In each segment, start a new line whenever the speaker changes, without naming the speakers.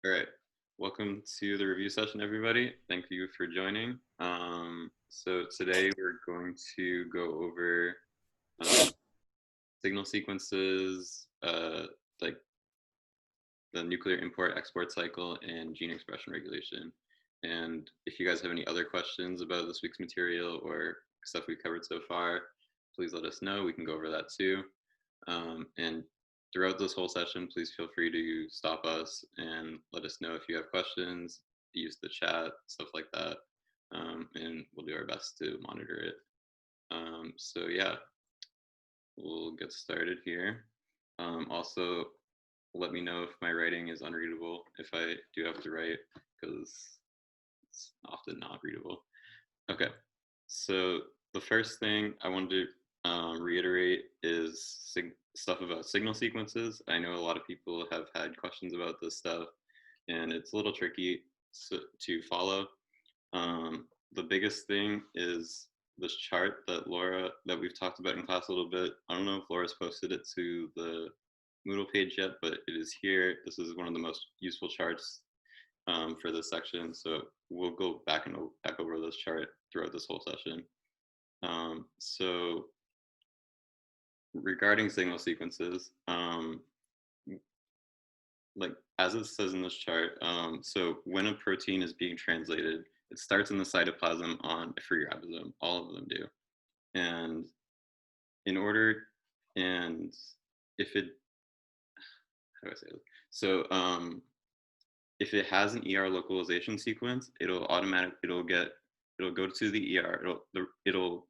All right. Welcome to the review session, everybody. Thank you for joining. So today we're going to go over um, signal sequences, like the nuclear import-export cycle, and gene expression regulation. And if you guys have any other questions about this week's material or stuff we've covered so far, please let us know. We can go over that too. And throughout this whole session, please feel free to stop us and let us know if you have questions, use the chat, stuff like that. And we'll do our best to monitor it. So yeah, we'll get started here. Also, let me know if my writing is unreadable, if I do have to write, because it's often not readable. Okay, so the first thing I wanted to reiterate is stuff about signal sequences. I know a lot of people have had questions about this stuff, and it's a little tricky to follow. The biggest thing is this chart that we've talked about in class a little bit. I don't know if Laura's posted it to the Moodle page yet, but it is here. This is one of the most useful charts for this section. So we'll go back over this chart throughout this whole session. So regarding signal sequences, like as it says in this chart, so when a protein is being translated, it starts in the cytoplasm on a free ribosome. All of them do. And in order, and if it, how do I say this? So if it has an ER localization sequence, it'll go to the ER, it'll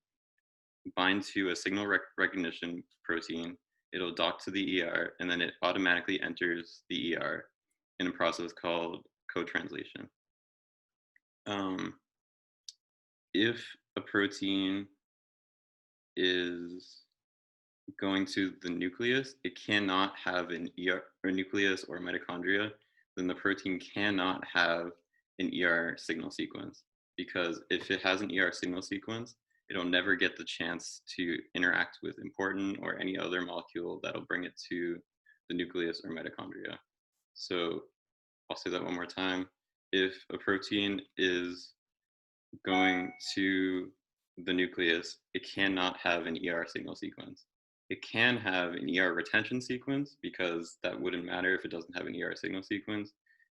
bind to a signal recognition protein, it'll dock to the ER, and then it automatically enters the ER in a process called co-translation. If a protein is going to the nucleus, it cannot have an ER or nucleus or mitochondria, then the protein cannot have an ER signal sequence, because if it has an ER signal sequence, it'll never get the chance to interact with important or any other molecule that'll bring it to the nucleus or mitochondria. So I'll say that one more time. If a protein is going to the nucleus, it cannot have an ER signal sequence. It can have an ER retention sequence, because that wouldn't matter if it doesn't have an ER signal sequence,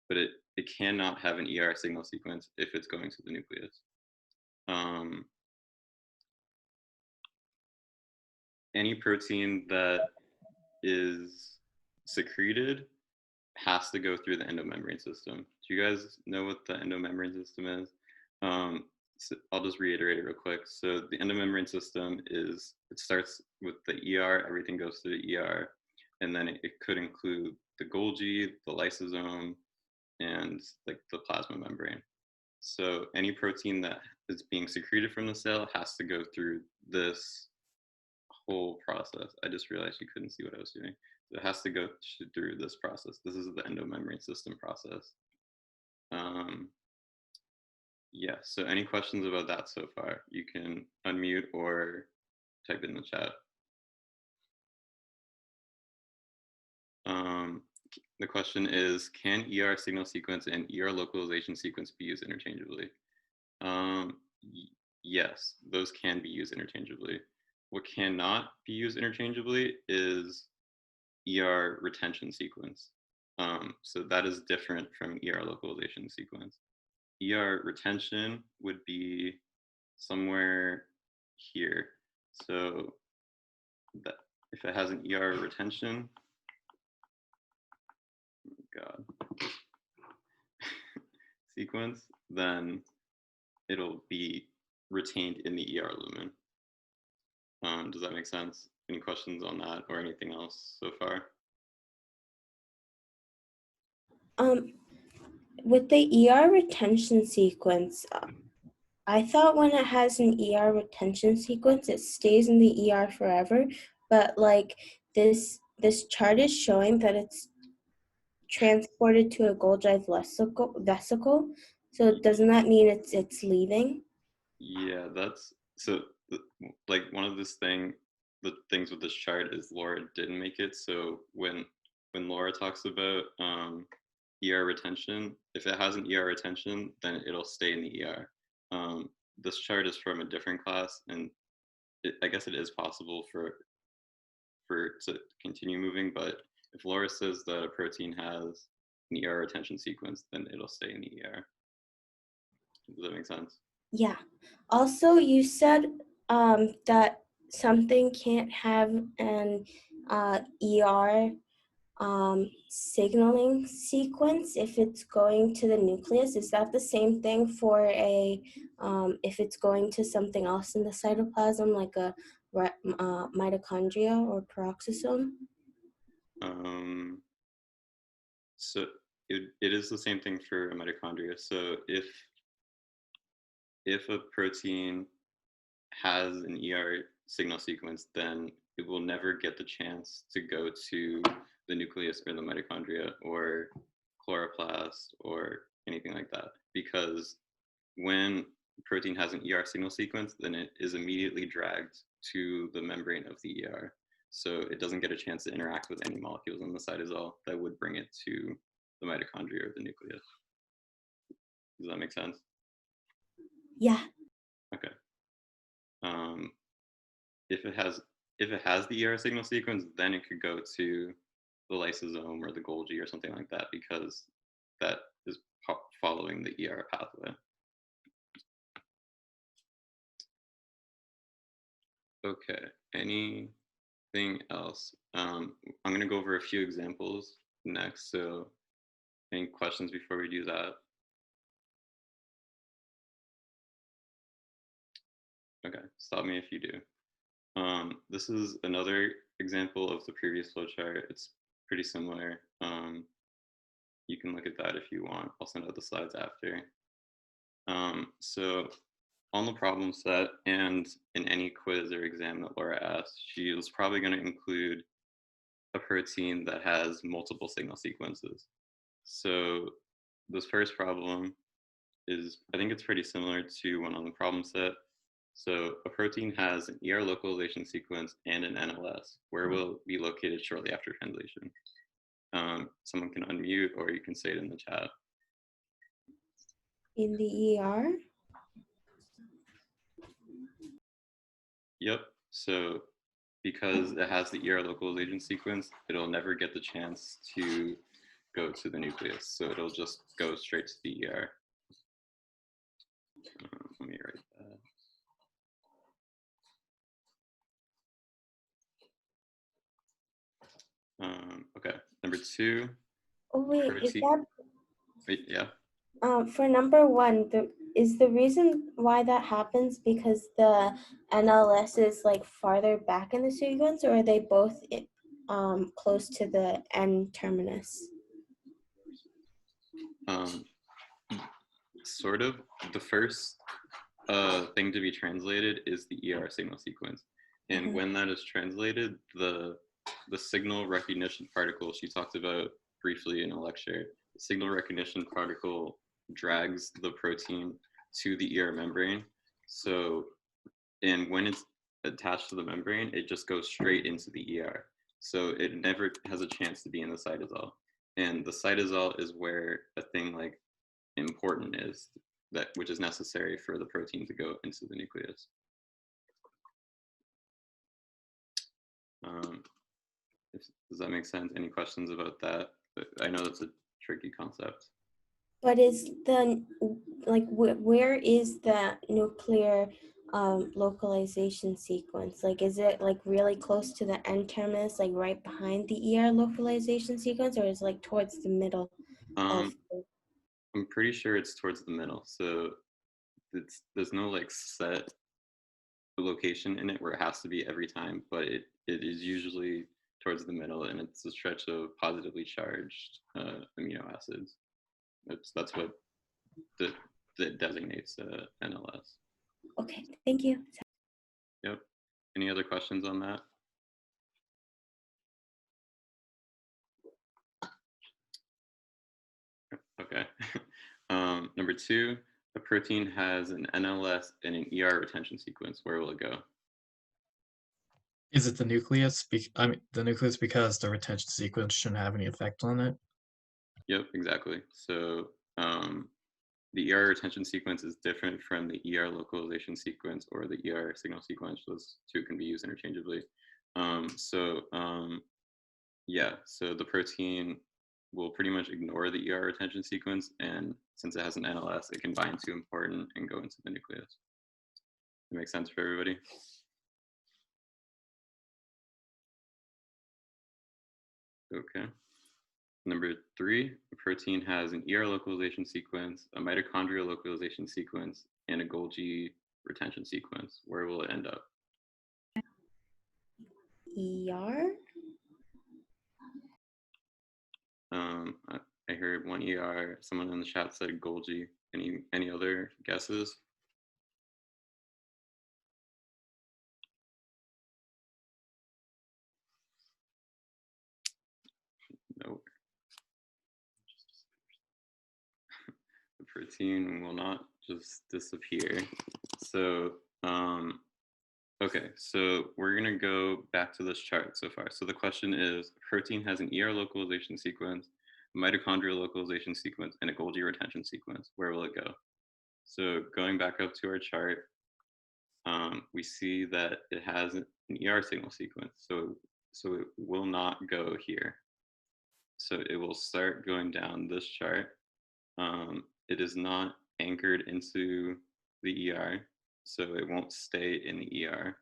but it cannot have an ER signal sequence if it's going to the nucleus. Any protein that is secreted has to go through the endomembrane system. Do you guys know what the endomembrane system is? So I'll just reiterate it real quick. So the endomembrane system is, it starts with the ER, everything goes to the ER, and then it could include the Golgi, the lysosome, and like the plasma membrane. So any protein that is being secreted from the cell has to go through this whole process. I just realized you couldn't see what I was doing. So it has to go through this process. This is the endomembrane system process. Yeah, so any questions about that so far? You can unmute or type in the chat. The question is, can ER signal sequence and ER localization sequence be used interchangeably? Yes, those can be used interchangeably. What cannot be used interchangeably is ER retention sequence. So that is different from ER localization sequence. ER retention would be somewhere here. So that if it has an ER retention, God, sequence, then it'll be retained in the ER lumen. Does that make sense? Any questions on that or anything else so far?
With the ER retention sequence, I thought when it has an ER retention sequence, it stays in the ER forever. But like this chart is showing that it's transported to a Golgi vesicle. So doesn't that mean it's leaving?
Yeah, that's so. Like one of the things with this chart is Laura didn't make it. So when Laura talks about ER retention. If it has an ER retention, then it'll stay in the ER. This chart is from a different class, and I guess it is possible for it to continue moving, but if Laura says that a protein has an ER retention sequence, then it'll stay in the ER. Does that make sense?
Yeah. Also, you said that something can't have an ER signaling sequence if it's going to the nucleus. Is that the same thing for a if it's going to something else in the cytoplasm, like a mitochondria or peroxisome?
So it is the same thing for a mitochondria. So if a protein has an ER signal sequence, then it will never get the chance to go to the nucleus or the mitochondria or chloroplast or anything like that. Because when a protein has an ER signal sequence, then it is immediately dragged to the membrane of the ER. So it doesn't get a chance to interact with any molecules on the cytosol that would bring it to the mitochondria or the nucleus. Does that make sense?
Yeah.
Okay. If it has the ER signal sequence, then it could go to the lysosome or the Golgi or something like that, because that is following the ER pathway. Okay, anything else? I'm going to go over a few examples next, so any questions before we do that? Okay, stop me if you do. This is another example of the previous flowchart. It's pretty similar. You can look at that if you want. I'll send out the slides after. So on the problem set and in any quiz or exam that Laura asked, she was probably going to include a protein that has multiple signal sequences. So this first problem is, I think it's pretty similar to one on the problem set. So a protein has an ER localization sequence and an NLS. Where will it be located shortly after translation? Someone can unmute, or you can say it in the chat.
In the ER?
Yep. So because it has the ER localization sequence, it'll never get the chance to go to the nucleus. So it'll just go straight to the ER. Let me write that. Okay, number 2.
Oh wait, is that
Wait, yeah.
for number 1, is the reason why that happens because the NLS is like farther back in the sequence, or are they both close to the N terminus?
Sort of. The first thing to be translated is the ER signal sequence. And when that is translated, the signal recognition particle she talked about briefly in a lecture, the signal recognition particle drags the protein to the ER membrane. So, and when it's attached to the membrane, it just goes straight into the ER. So it never has a chance to be in the cytosol. And the cytosol is where a thing like important is, that which is necessary for the protein to go into the nucleus. Does that make sense? Any questions about that? I know that's a tricky concept.
But is the, like, where is the nuclear localization sequence? Like, is it like really close to the N terminus, like right behind the ER localization sequence, or is it like towards the middle?
I'm pretty sure it's towards the middle. So there's no like set location in it where it has to be every time, but it is usually towards the middle, and it's a stretch of positively charged amino acids. That's what that designates NLS.
Okay, thank you.
Yep. Any other questions on that? Okay. Number 2, a protein has an NLS and an ER retention sequence. Where will it go?
Is it the nucleus? I mean, the nucleus, because the retention sequence shouldn't have any effect on it.
Yep, exactly. So the ER retention sequence is different from the ER localization sequence or the ER signal sequence. Those two can be used interchangeably. Yeah, so the protein will pretty much ignore the ER retention sequence, and since it has an NLS, it can bind to important and go into the nucleus. That makes sense for everybody? Okay. Number 3, a protein has an ER localization sequence, a mitochondrial localization sequence, and a Golgi retention sequence. Where will it end up?
ER?
I heard one ER. Someone in the chat said Golgi. Any other guesses? No. The protein will not just disappear. So, okay, so we're gonna go back to this chart so far. So the question is, protein has an ER localization sequence, mitochondrial localization sequence, and a Golgi retention sequence. Where will it go? So going back up to our chart, we see that it has an ER signal sequence. So it will not go here. So it will start going down this chart. It is not anchored into the ER, so it won't stay in the ER.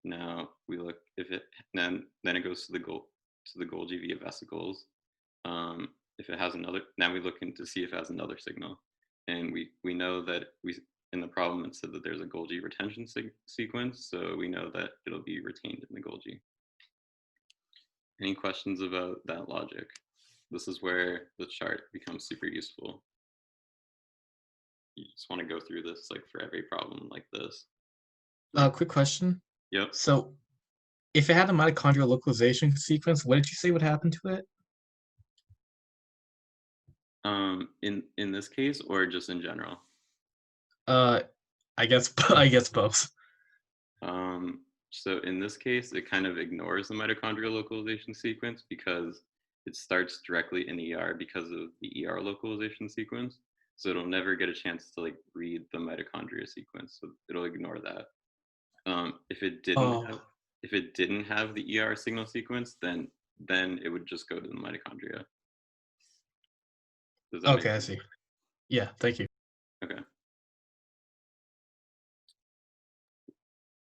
Now we look if it then it goes to the Golgi via vesicles. If it has another, now we look in to see if it has another signal, and we know that in the problem it said that there's a Golgi retention sequence, so we know that it'll be retained in the Golgi. Any questions about that logic? This is where the chart becomes super useful. You just want to go through this like for every problem like this.
Quick question.
Yep.
So if it had a mitochondrial localization sequence, what did you say would happen to it?
In this case or just in general?
I guess both.
So in this case, it kind of ignores the mitochondrial localization sequence because it starts directly in ER because of the ER localization sequence. So it'll never get a chance to like read the mitochondria sequence. So it'll ignore that. If it didn't have the ER signal sequence, then it would just go to the mitochondria. Does that make
Okay, I
sense?
see. Yeah, thank you.
Okay.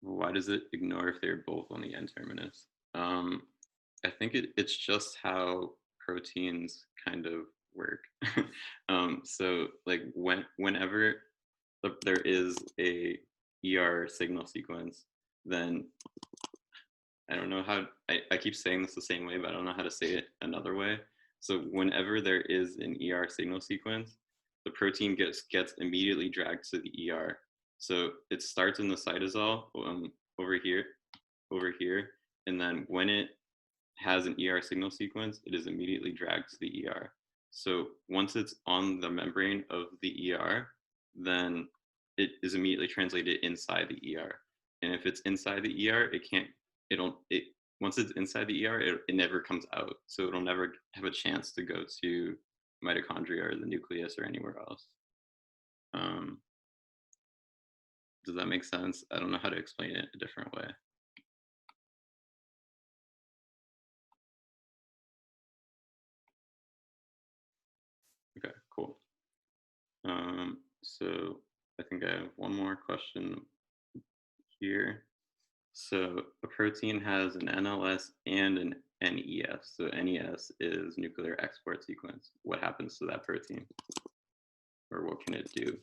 Why does it ignore if they're both on the N-terminus? I think it's just how proteins kind of work. So like whenever there is a ER signal sequence, then I don't know how, I keep saying this the same way, but I don't know how to say it another way. So whenever there is an ER signal sequence, the protein gets immediately dragged to the ER. So it starts in the cytosol over here, and then when it has an ER signal sequence, it is immediately dragged to the ER. So once it's on the membrane of the ER, then it is immediately translated inside the ER. And if it's inside the ER, once it's inside the ER, it never comes out. So it'll never have a chance to go to mitochondria or the nucleus or anywhere else. Does that make sense? I don't know how to explain it a different way. Okay, cool. So I think I have one more question here. So a protein has an NLS and an NES. So NES is nuclear export sequence. What happens to that protein? Or what can it do?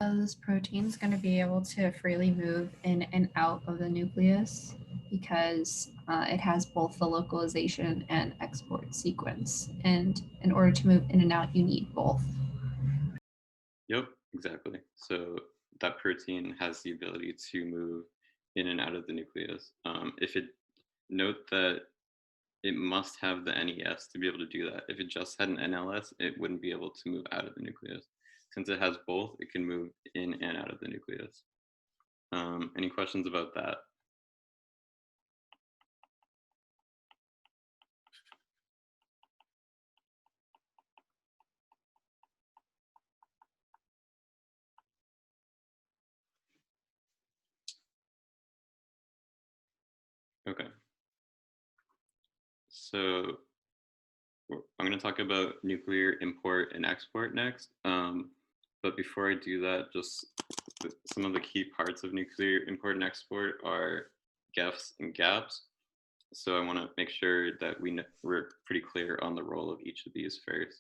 This protein is going to be able to freely move in and out of the nucleus because it has both the localization and export sequence. And in order to move in and out, you need both.
Yep, exactly. So that protein has the ability to move in and out of the nucleus. Note that it must have the NES to be able to do that. If it just had an NLS, it wouldn't be able to move out of the nucleus. Since it has both, it can move in and out of the nucleus. Any questions about that? Okay. So I'm going to talk about nuclear import and export next. But before I do that, just some of the key parts of nuclear import and export are GEFs and GAPs. So I want to make sure that we're pretty clear on the role of each of these first.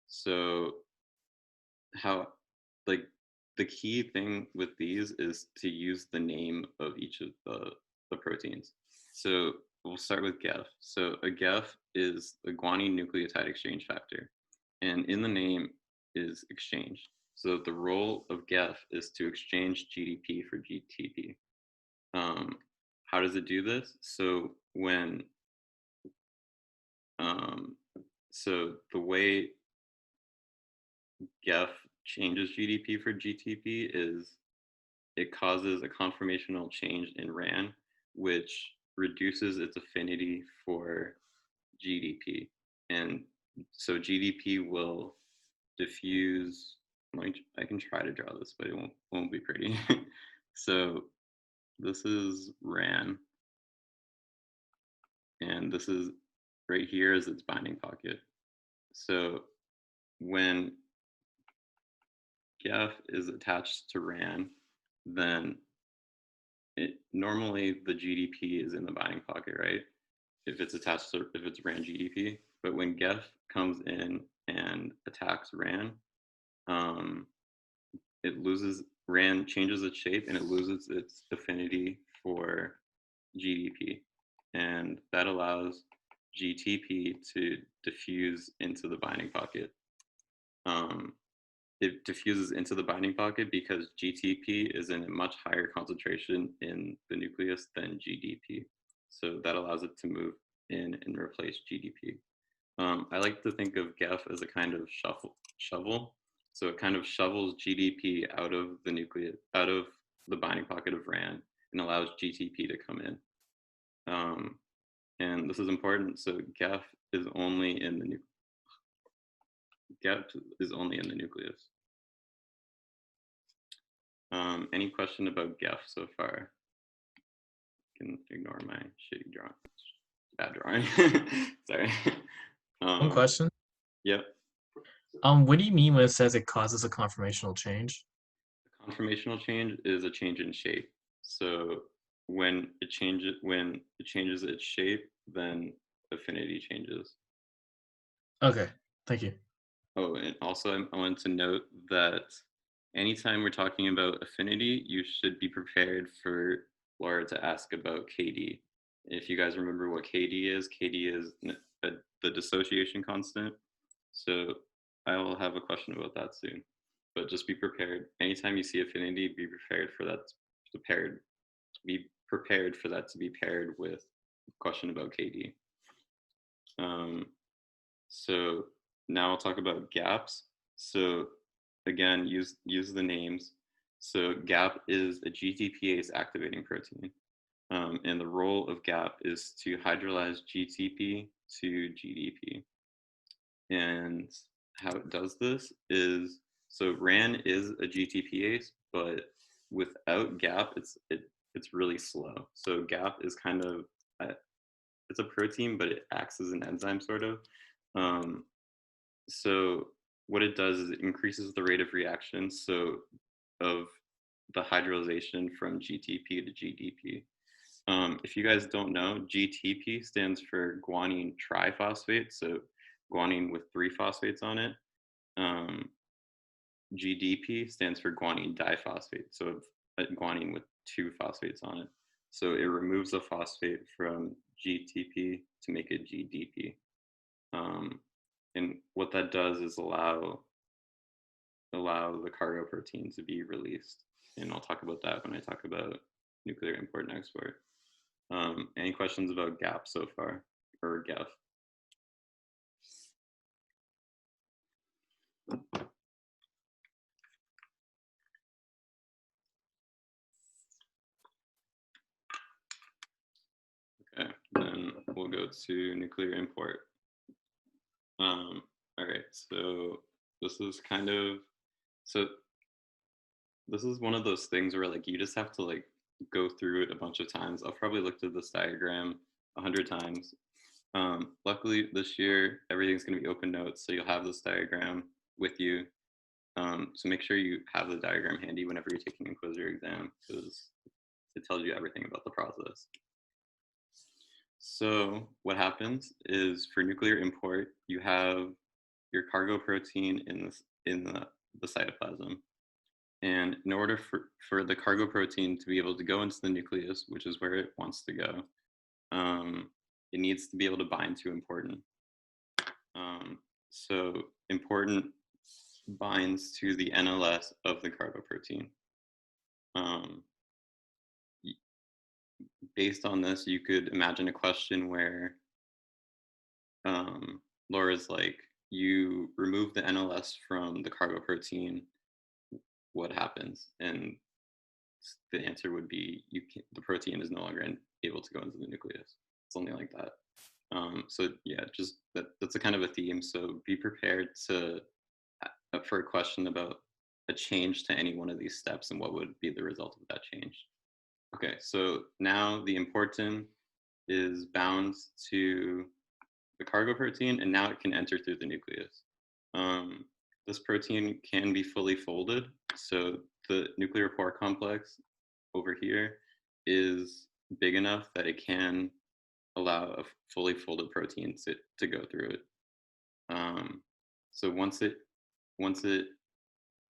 So how, like, the key thing with these is to use the name of each of the proteins. So we'll start with GEF. So a GEF is a guanine nucleotide exchange factor. And in the name is exchange. So the role of GEF is to exchange GDP for GTP. How does it do this? So when so the way GEF changes GDP for GTP is it causes a conformational change in RAN, which reduces its affinity for GDP. And so GDP will diffuse, I can try to draw this, but it won't be pretty. So this is RAN, and this is right here is its binding pocket. So when GEF is attached to RAN, then normally the GDP is in the binding pocket, right? If it's RAN GDP. But when GEF comes in and attacks RAN, RAN changes its shape and it loses its affinity for GDP. And that allows GTP to diffuse into the binding pocket. It diffuses into the binding pocket because GTP is in a much higher concentration in the nucleus than GDP. So that allows it to move in and replace GDP. I like to think of GEF as a kind of shovel. So it kind of shovels GDP out of the nucleus, out of the binding pocket of RAN, and allows GTP to come in. And this is important. So GEF is only in the nucleus. Any question about GEF so far? I can ignore my shitty drawing. Bad drawing. Sorry.
One question.
Yep.
What do you mean when it says it causes a conformational change?
A conformational change is a change in shape. So when it changes its shape, then affinity changes.
Okay, thank you.
Oh, and also I wanted to note that anytime we're talking about affinity, you should be prepared for Laura to ask about KD. If you guys remember what KD is the dissociation constant. So I will have a question about that soon. But just be prepared. Anytime you see affinity, be prepared for that to be paired with a question about KD. So now I'll talk about gaps. So again, use the names. So GAP is a GTPase activating protein. And the role of GAP is to hydrolyze GTP to GDP. And how it does this is, so RAN is a GTPase, but without GAP, it's really slow. So GAP is kind of, it's a protein, but it acts as an enzyme sort of. So what it does is it increases the rate of reaction, so of the hydrolyzation from GTP to GDP. If you guys don't know, GTP stands for guanine triphosphate, so guanine with 3 phosphates on it. GDP stands for guanine diphosphate, so guanine with 2 phosphates on it. So it removes a phosphate from GTP to make it GDP. And what that does is allow the cargo protein to be released. And I'll talk about that when I talk about nuclear import and export. Any questions about GAP so far, or GEF? go to nuclear import. All right, so this is kind of, so this is one of those things where like you just have to like go through it a bunch of times. I've probably looked at this diagram 100 times. Luckily this year, everything's gonna be open notes, so you'll have this diagram with you. So make sure you have the diagram handy whenever you're taking a quiz or exam, because it tells you everything about the process. So what happens is for nuclear import, you have your cargo protein in the cytoplasm. And in order for the cargo protein to be able to go into the nucleus, which is where it wants to go, it needs to be able to bind to important. So important binds to the NLS of the cargo protein. Based on this, you could imagine a question where Laura's like, you remove the NLS from the cargo protein, what happens? And the answer would be the protein is no longer able to go into the nucleus. Something like that. So yeah, just that's a kind of a theme. So be prepared for a question about a change to any one of these steps and what would be the result of that change. Okay, so now the important is bound to the cargo protein, and now it can enter through the nucleus. This protein can be fully folded, so the nuclear pore complex over here is big enough that it can allow a fully folded protein to go through it. So once it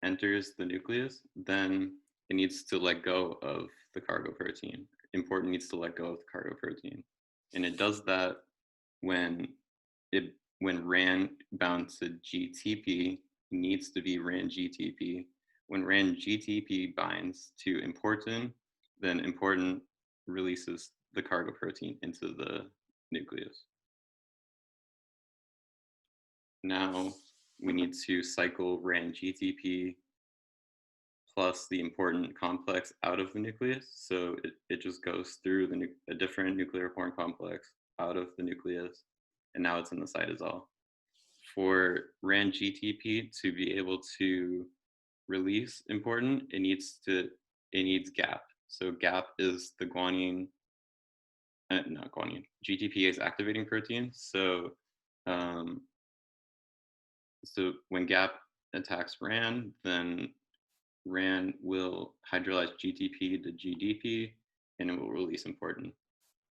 enters the nucleus, then it needs to let go of the cargo protein. Important needs to let go of the cargo protein, and it does that when RAN bound to GTP needs to be RAN GTP. When RAN GTP binds to important, then important releases the cargo protein into the nucleus. Now we need to cycle RAN GTP plus the important complex out of the nucleus. So it just goes through a different nuclear pore complex out of the nucleus, and now it's in the cytosol. For RAN GTP to be able to release important, it needs GAP. So GAP is the guanine, not guanine, GTPase activating protein. So so when GAP attacks RAN, then RAN will hydrolyze GTP to GDP, and it will release important,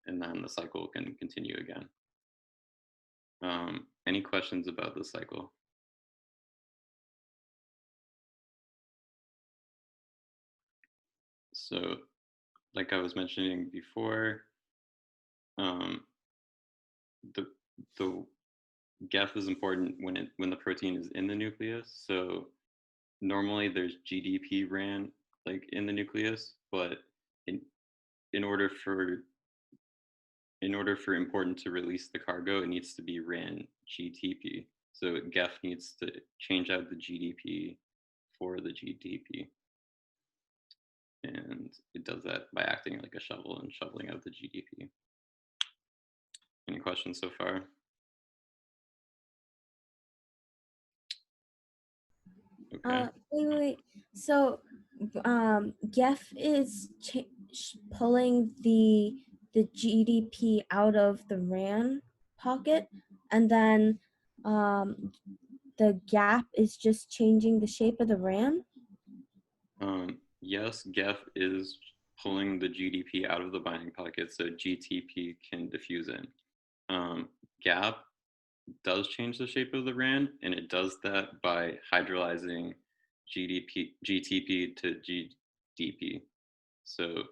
and then the cycle can continue again. Any questions about this cycle? So, like I was mentioning before, the GEF is important when the protein is in the nucleus. So normally there's GDP RAN like in the nucleus, but in order for important to release the cargo, it needs to be RAN GTP. So GEF needs to change out the GDP for the GDP. And it does that by acting like a shovel and shoveling out the GDP. Any questions so far? Okay.
Wait. So, GEF is pulling the GDP out of the RAN pocket, and then the GAP is just changing the shape of the RAN.
Yes, GEF is pulling the GDP out of the binding pocket so GTP can diffuse in. GAP does change the shape of the RAN, and it does that by hydrolyzing GTP to GDP. So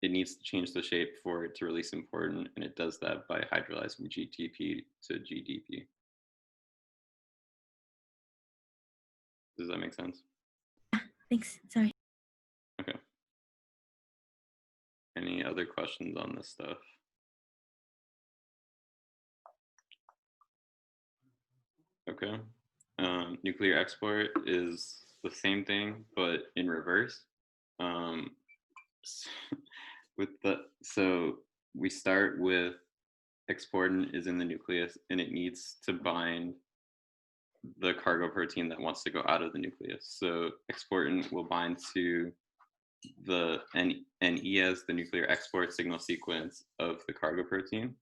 it needs to change the shape for it to release important, and it does that by hydrolyzing GTP to GDP. Does that make sense?
Thanks. Sorry.
Okay. Any other questions on this stuff? Okay. Nuclear export is the same thing, but in reverse. So we start with exportin is in the nucleus and it needs to bind the cargo protein that wants to go out of the nucleus. So exportin will bind to the NE as the nuclear export signal sequence of the cargo protein.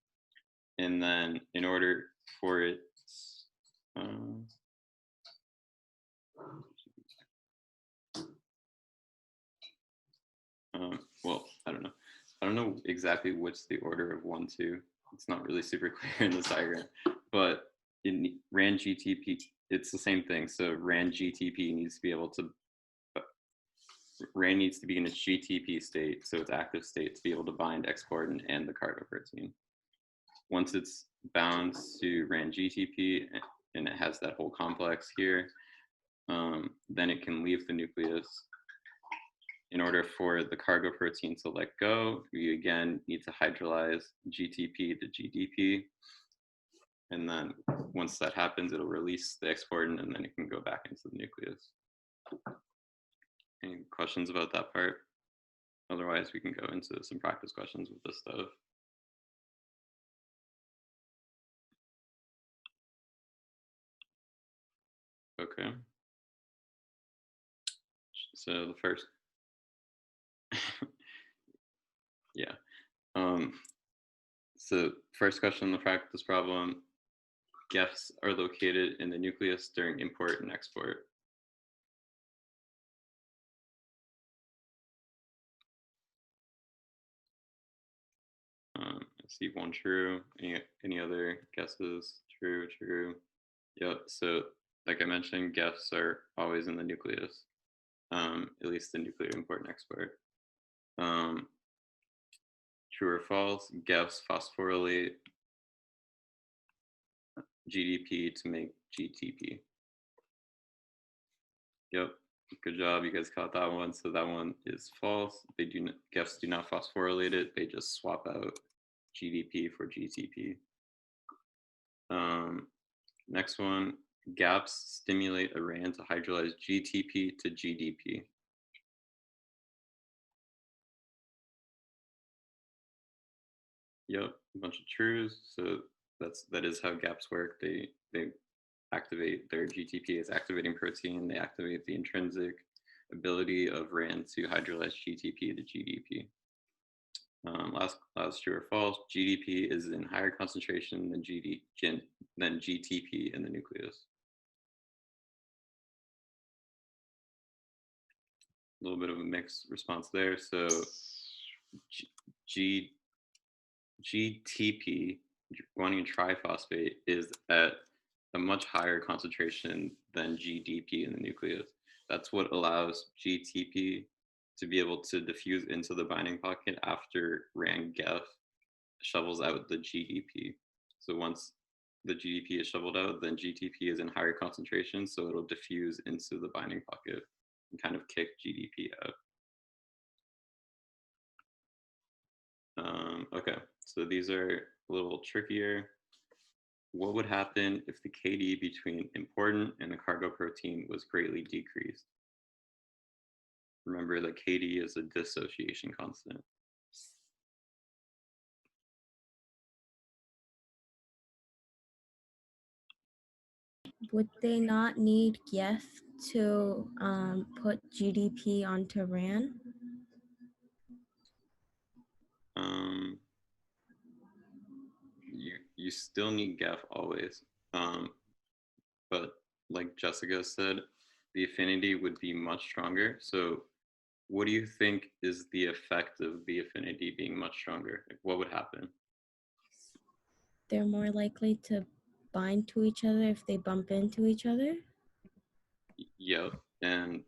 And then in order for it, well, I don't know. I don't know exactly what's the order of 1, 2. It's not really super clear in this diagram, but in RAN GTP, it's the same thing. So RAN GTP needs to be able to, RAN needs to be in its GTP state, so its active state, to be able to bind exportin and the cargo protein. Once it's bound to RAN GTP and it has that whole complex here, then it can leave the nucleus. In order for the cargo protein to let go, you again need to hydrolyze GTP to GDP. And then once that happens, it'll release the exportin and then it can go back into the nucleus. Any questions about that part? Otherwise, we can go into some practice questions with this stuff. Okay. So the first, yeah. So first question in the practice problem, GEFs are located in the nucleus during import and export. I see one true. Any other guesses? True, true. Yep. So like I mentioned, GEFs are always in the nucleus, at least the nuclear import and export. True or false? GEFs phosphorylate GDP to make GTP. Yep. Good job. You guys caught that one. So that one is false. GEFs do not phosphorylate it. They just swap out GDP for GTP. Next one, GAPs stimulate a RAN to hydrolyze GTP to GDP. Yep, a bunch of trues. So that is how GAPs work. They activate their GTP as activating protein. They activate the intrinsic ability of RAN to hydrolyze GTP to GDP. Last true or false, GDP is in higher concentration than GTP in the nucleus. A little bit of a mixed response there. So GTP, guanine triphosphate, is at a much higher concentration than GDP in the nucleus. That's what allows GTP to be able to diffuse into the binding pocket after RAN-GEF shovels out the GDP. So once the GDP is shoveled out, then GTP is in higher concentration, so it'll diffuse into the binding pocket and kind of kick GDP out. Okay, so these are a little trickier. What would happen if the KD between important and the cargo protein was greatly decreased? Remember that KD is a dissociation constant.
Would they not need GEF to put GDP onto RAN?
You still need GEF always, but like Jessica said, the affinity would be much stronger. So what do you think is the effect of the affinity being much stronger? Like, what would happen?
They're more likely to bind to each other if they bump into each other?
Yep, and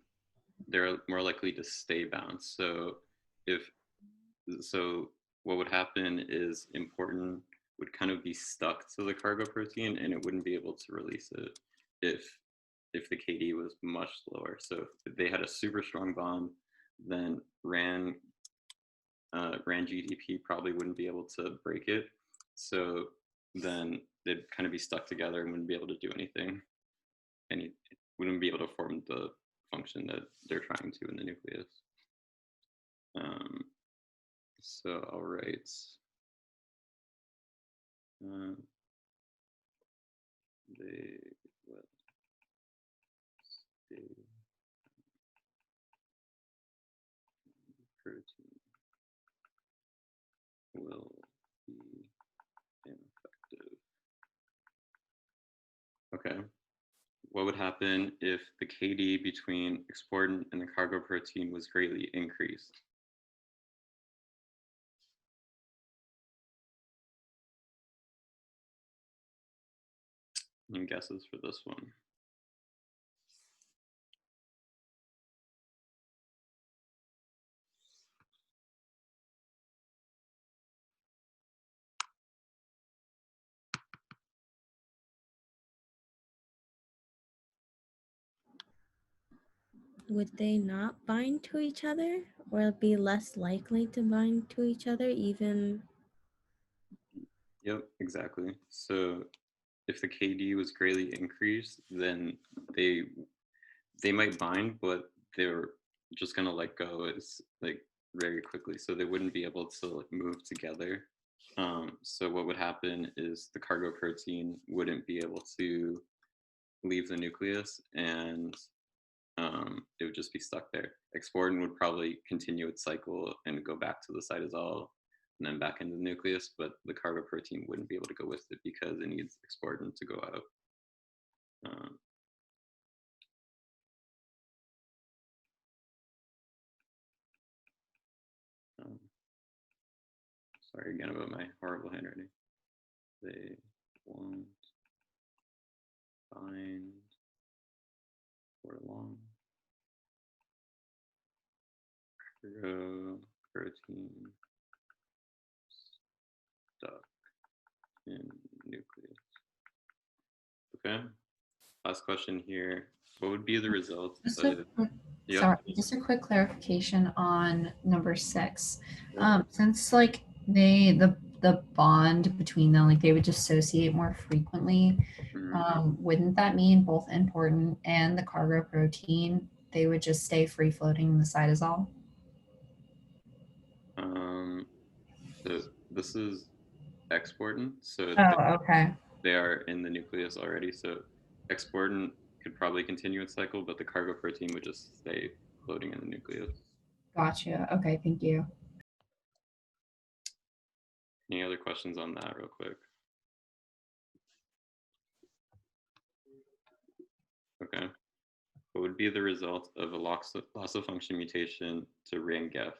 they're more likely to stay bound. So what would happen is important would kind of be stuck to the cargo protein and it wouldn't be able to release it if the KD was much lower. So if they had a super strong bond, then RAN GDP probably wouldn't be able to break it. So then they'd kind of be stuck together and wouldn't be able to do anything. And it wouldn't be able to form the function that they're trying to in the nucleus. So I'll write They will stay protein will be ineffective. Okay. What would happen if the KD between exportin and the cargo protein was greatly increased? Any guesses for this one?
Would they not bind to each other or be less likely to bind to each other even?
Yep, exactly. So if the KD was greatly increased, then they might bind, but they're just gonna let go it's like very quickly, so they wouldn't be able to like move together. So what would happen is the cargo protein wouldn't be able to leave the nucleus, and it would just be stuck there. Exportin would probably continue its cycle and go back to the cytosol and then back into the nucleus, but the cargo protein wouldn't be able to go with it because it needs exportin to go out. Sorry again about my horrible handwriting. They won't bind for long. Cargo protein stuck in nucleus. Okay. Last question here. What would be the result
Just
of? Yeah.
Sorry, just a quick clarification on number 6.
Yeah.
Since like the bond between them, like they would dissociate more frequently, wouldn't that mean both important and the cargo protein, they would just stay free floating in the cytosol?
So this is exportin, so
Oh, okay.
they are in the nucleus already. So exportin could probably continue its cycle, but the cargo protein would just stay floating in the nucleus.
Gotcha. Okay, thank you.
Any other questions on that real quick? Okay. What would be the result of a loss of function mutation to RAN-GEF?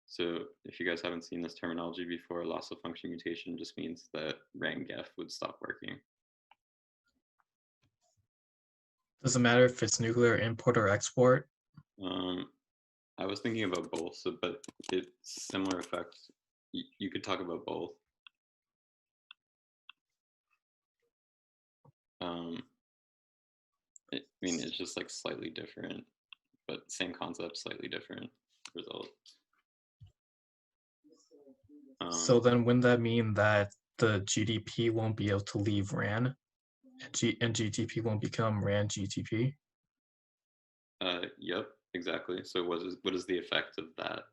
So if you guys haven't seen this terminology before, loss of function mutation just means that RAN-GEF would stop working.
Does it matter if it's nuclear import or export?
I was thinking about both, but it's similar effects. You could talk about both. I mean, it's just like slightly different, but same concept, slightly different result.
So then wouldn't that mean that the GDP won't be able to leave RAN and GTP won't become RAN GTP?
Yep, exactly. So what is the effect of that?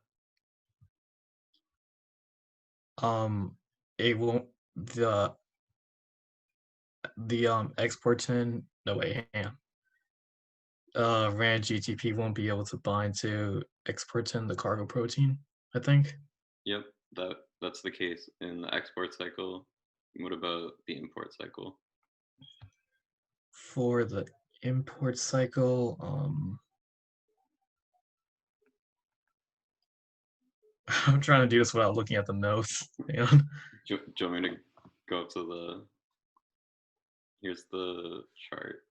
It won't the exportin, no wait, hang on. RAN GTP won't be able to bind to exportin, the cargo protein, I think.
Yep, that's the case in the export cycle. What about the import cycle?
For the import cycle, I'm trying to do this without looking at the notes. Hang on.
Do you want me to go up to the? Here's the chart.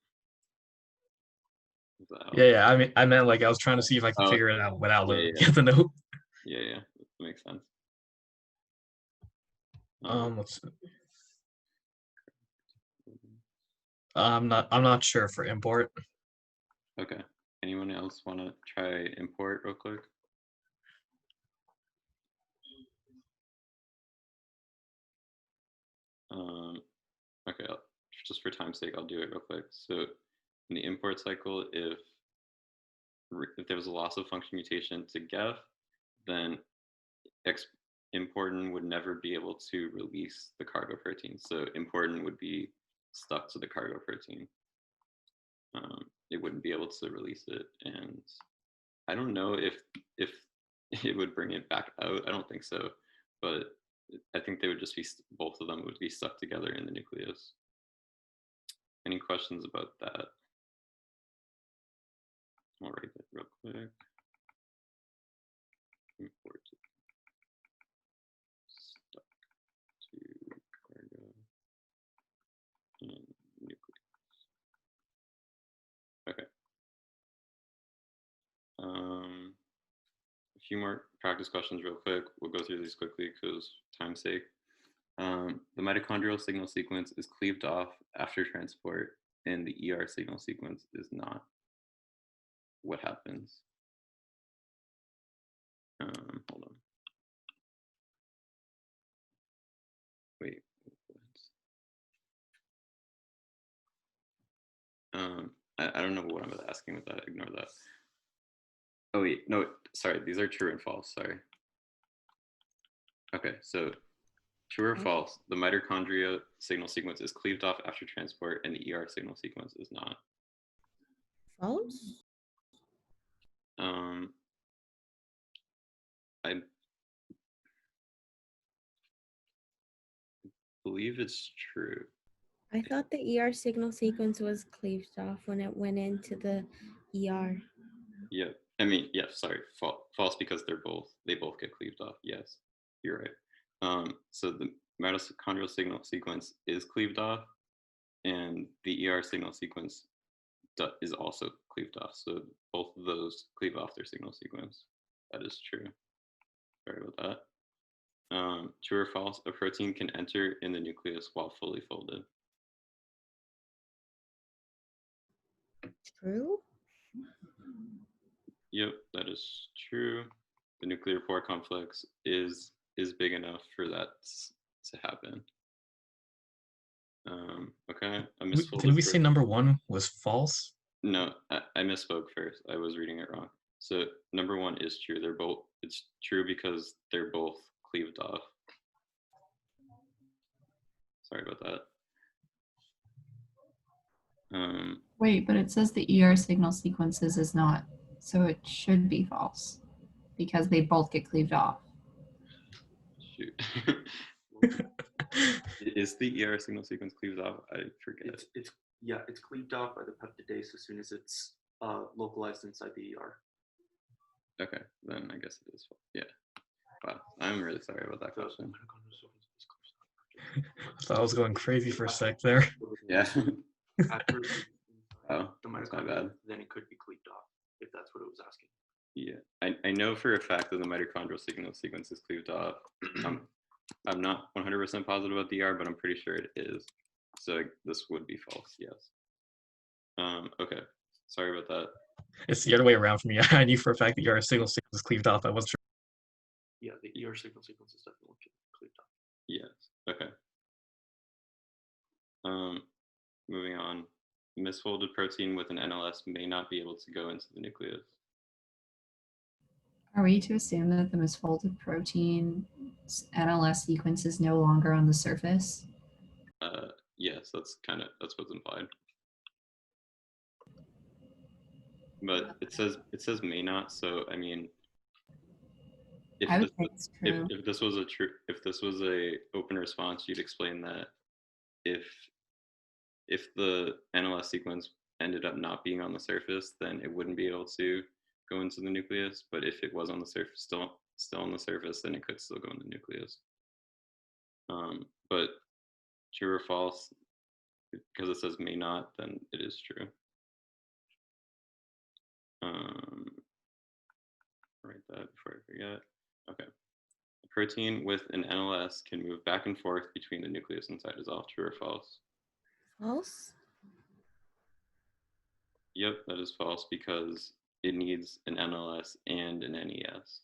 Yeah. I mean, I meant like I was trying to see if I could figure it out without looking at the note.
Yeah, that makes sense.
Let's see. I'm not sure for import.
Okay. Anyone else want to try import real quick? Okay, just for time's sake, I'll do it real quick. So in the import cycle, if there was a loss of function mutation to GEF, then important would never be able to release the cargo protein. So important would be stuck to the cargo protein. It wouldn't be able to release it, and I don't know if it would bring it back out. I don't think so, but I think they would just be, both of them would be stuck together in the nucleus. Any questions about that? I'll write that real quick. Important stuck to cargo in nucleus. Okay. A few more practice questions real quick. We'll go through these quickly because time's sake. The mitochondrial signal sequence is cleaved off after transport, and the ER signal sequence is not. What happens? Hold on. Wait. I don't know what I'm asking with that. Ignore that. Oh wait, no, sorry. These are true and false. Sorry. Okay, so true or false? The mitochondria signal sequence is cleaved off after transport, and the ER signal sequence is not.
False?
I believe it's true.
I thought the ER signal sequence was cleaved off when it went into the ER.
Yeah, I mean, yeah, sorry, false because they both get cleaved off. Yes, you're right. So the mitochondrial signal sequence is cleaved off, and the ER signal sequence is also cleaved off. So both of those cleave off their signal sequence. That is true. Sorry about that. True or false? A protein can enter in the nucleus while fully folded.
True?
Yep, that is true. The nuclear pore complex is big enough for that to happen. Okay, a misfolded
Did we say
protein-
number 1 was false?
No, I misspoke first. I was reading it wrong. So number 1 is true. It's true because they're both cleaved off. Sorry about that.
Wait, but it says the ER signal sequences is not, so it should be false because they both get cleaved off.
Shoot. Is the ER signal sequence cleaved off? I forget.
It's cleaved off by the peptidase as soon as it's localized inside the ER.
Okay, then I guess it is. Yeah. Wow, I'm really sorry about that question.
I thought I was going crazy for a sec there.
Yeah.
After
Oh,
the
that's my
mitochondria,
bad.
then it could be cleaved off, if that's what it was asking.
Yeah, I know for a fact that the mitochondrial signal sequence is cleaved off. I'm not 100% positive about the ER, but I'm pretty sure it is. So this would be false, yes. Okay, sorry about that.
It's the other way around for me. I knew for a fact the ER signal sequence was cleaved off. I wasn't sure.
Yeah, the ER signal sequence is definitely cleaved off.
Yes, okay. Moving on. Misfolded protein with an NLS may not be able to go into the nucleus.
Are we to assume that the misfolded protein NLS sequence is no longer on the surface?
Yes, that's what's implied. But it says may not, so I mean,
I would think it's true.
if this was a open response, you'd explain that if the NLS sequence ended up not being on the surface, then it wouldn't be able to go into the nucleus. But if it was on the surface, still on the surface, then it could still go in the nucleus. But true or false, because it says may not, then it is true. Write that before I forget. Okay. A protein with an NLS can move back and forth between the nucleus and cytosol. True or false?
False?
Yep, that is false because it needs an NLS and an NES.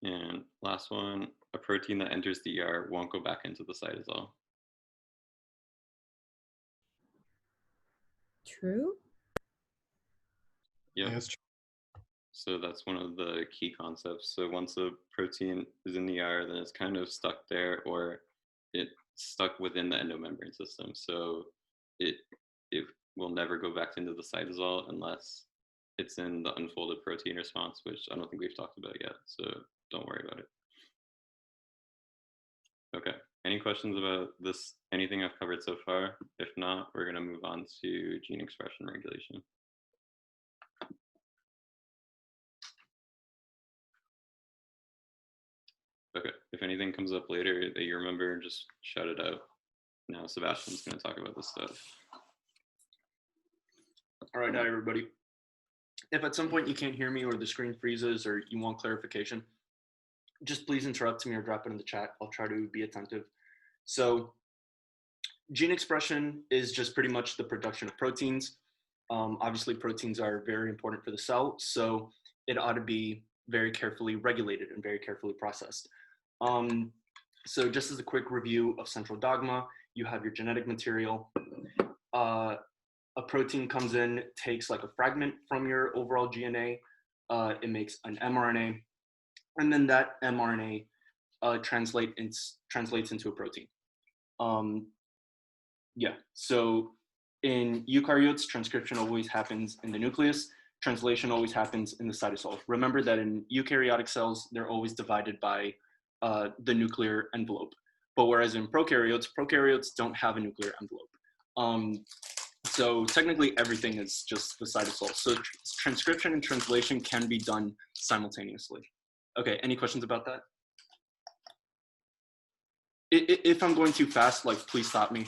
And last one, a protein that enters the ER won't go back into the cytosol.
True?
Yep.
Yeah, it's true.
So that's one of the key concepts. So once a protein is in the ER, then it's kind of stuck there, or it's stuck within the endomembrane system. So it it will never go back into the cytosol unless it's in the unfolded protein response, which I don't think we've talked about yet. So don't worry about it. Okay. Any questions about this? Anything I've covered so far? If not, we're going to move on to gene expression regulation. Okay. If anything comes up later that you remember, just shout it out. Now Sebastian's going to talk about this stuff.
All right, hi everybody. If at some point you can't hear me or the screen freezes or you want clarification, just please interrupt me or drop it in the chat. I'll try to be attentive. So gene expression is just pretty much the production of proteins. Obviously, proteins are very important for the cell, so it ought to be very carefully regulated and very carefully processed. So just as a quick review of central dogma, you have your genetic material. A protein comes in, takes like a fragment from your overall DNA, it makes an mRNA, and then that mRNA translates into a protein. So in eukaryotes, transcription always happens in the nucleus, translation always happens in the cytosol. Remember that in eukaryotic cells, they're always divided by the nuclear envelope. But whereas in prokaryotes don't have a nuclear envelope. So technically everything is just the cytosol. So transcription and translation can be done simultaneously. Okay, any questions about that? If I'm going too fast, like please stop me.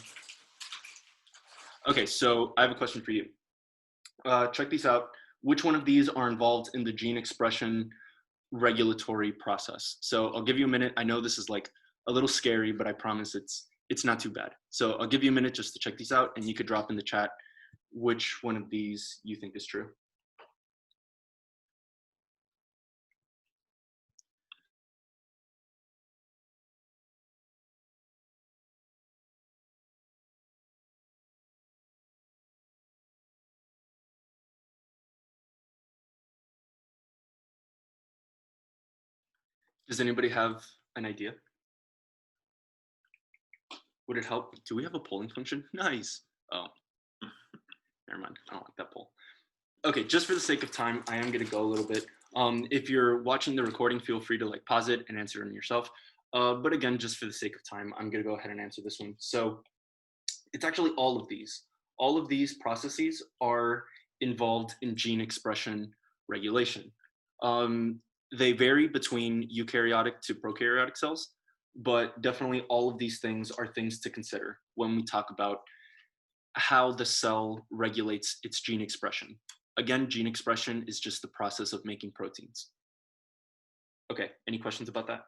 Okay, so I have a question for you. Check these out. Which one of these are involved in the gene expression regulatory process? So I'll give you a minute. I know this is like a little scary, but I promise it's not too bad. So I'll give you a minute just to check these out, and you could drop in the chat which one of these you think is true. Does anybody have an idea? Would it help? Do we have a polling function? Nice. Oh, never mind. I don't like that poll. Okay, just for the sake of time, I am going to go a little bit. If you're watching the recording, feel free to like pause it and answer it yourself. But again, just for the sake of time, I'm going to go ahead and answer this one. So it's actually all of these. All of these processes are involved in gene expression regulation. They vary between eukaryotic to prokaryotic cells, but definitely all of these things are things to consider when we talk about how the cell regulates its gene expression. Again, gene expression is just the process of making proteins. Okay, any questions about that?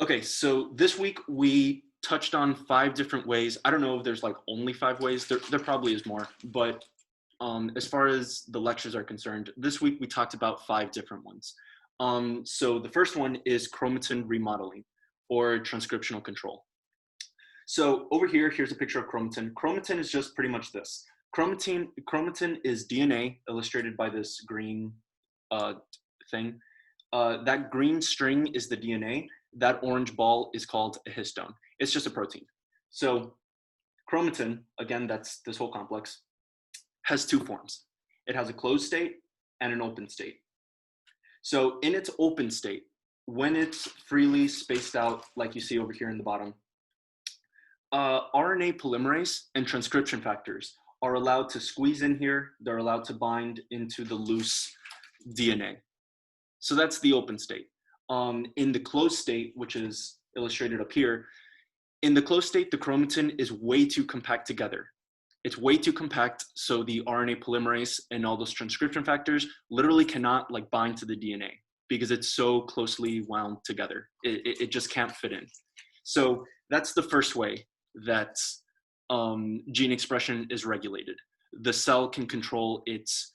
Okay, so this week we touched on 5 different ways. I don't know if there's like only 5 ways, there probably is more, but as far as the lectures are concerned, this week we talked about 5 different ones. So the first one is chromatin remodeling or transcriptional control. So over here, here's a picture of chromatin. Chromatin is just pretty much this. Chromatin is DNA, illustrated by this green thing. That green string is the DNA. That orange ball is called a histone. It's just a protein. So chromatin, again, that's this whole complex, has 2 forms. It has a closed state and an open state. So in its open state, when it's freely spaced out, like you see over here in the bottom, RNA polymerase and transcription factors are allowed to squeeze in here. They're allowed to bind into the loose DNA. So that's the open state. In the closed state, which is illustrated up here, in the closed state, the chromatin is way too compact together. It's way too compact, so the RNA polymerase and all those transcription factors literally cannot like bind to the DNA because it's so closely wound together. It just can't fit in. So that's the first way that gene expression is regulated. The cell can control its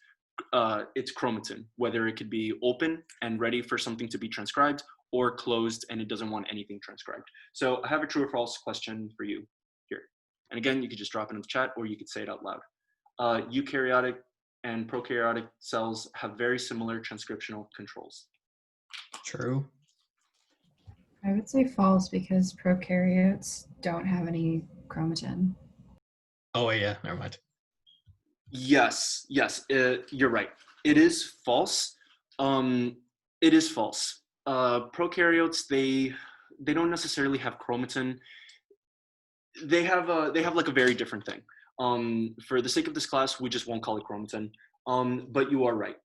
chromatin, whether it could be open and ready for something to be transcribed or closed and it doesn't want anything transcribed. So I have a true or false question for you here. And again, you could just drop it in the chat or you could say it out loud. Eukaryotic and prokaryotic cells have very similar transcriptional controls.
True.
I would say false because prokaryotes don't have any chromatin.
Oh wait, yeah, never mind.
Yes, you're right. It is false. It is false. Prokaryotes, they don't necessarily have chromatin. They have like a very different thing. For the sake of this class, we just won't call it chromatin. But you are right.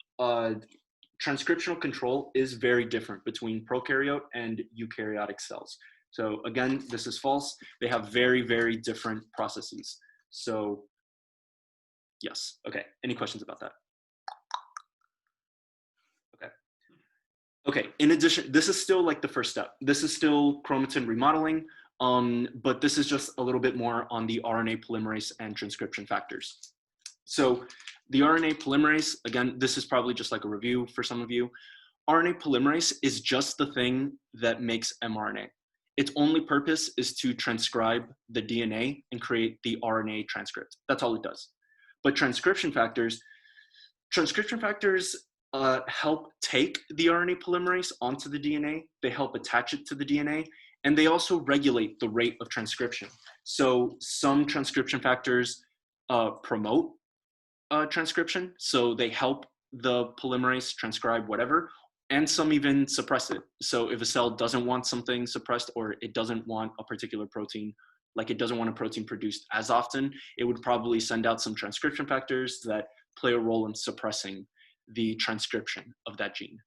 Transcriptional control is very different between prokaryote and eukaryotic cells. So again, this is false. They have very, very different processes. So yes. Okay. Any questions about that? Okay. Okay. In addition, this is still like the first step. This is still chromatin remodeling, but this is just a little bit more on the RNA polymerase and transcription factors. So the RNA polymerase, again, this is probably just like a review for some of you. RNA polymerase is just the thing that makes mRNA. Its only purpose is to transcribe the DNA and create the RNA transcript. That's all it does. But transcription factors help take the RNA polymerase onto the DNA. They help attach it to the DNA, and they also regulate the rate of transcription. So some transcription factors promote transcription, so they help the polymerase transcribe whatever, and some even suppress it. So if a cell doesn't want something suppressed, or it doesn't want a particular protein, like it doesn't want a protein produced as often, it would probably send out some transcription factors that play a role in suppressing the transcription of that gene.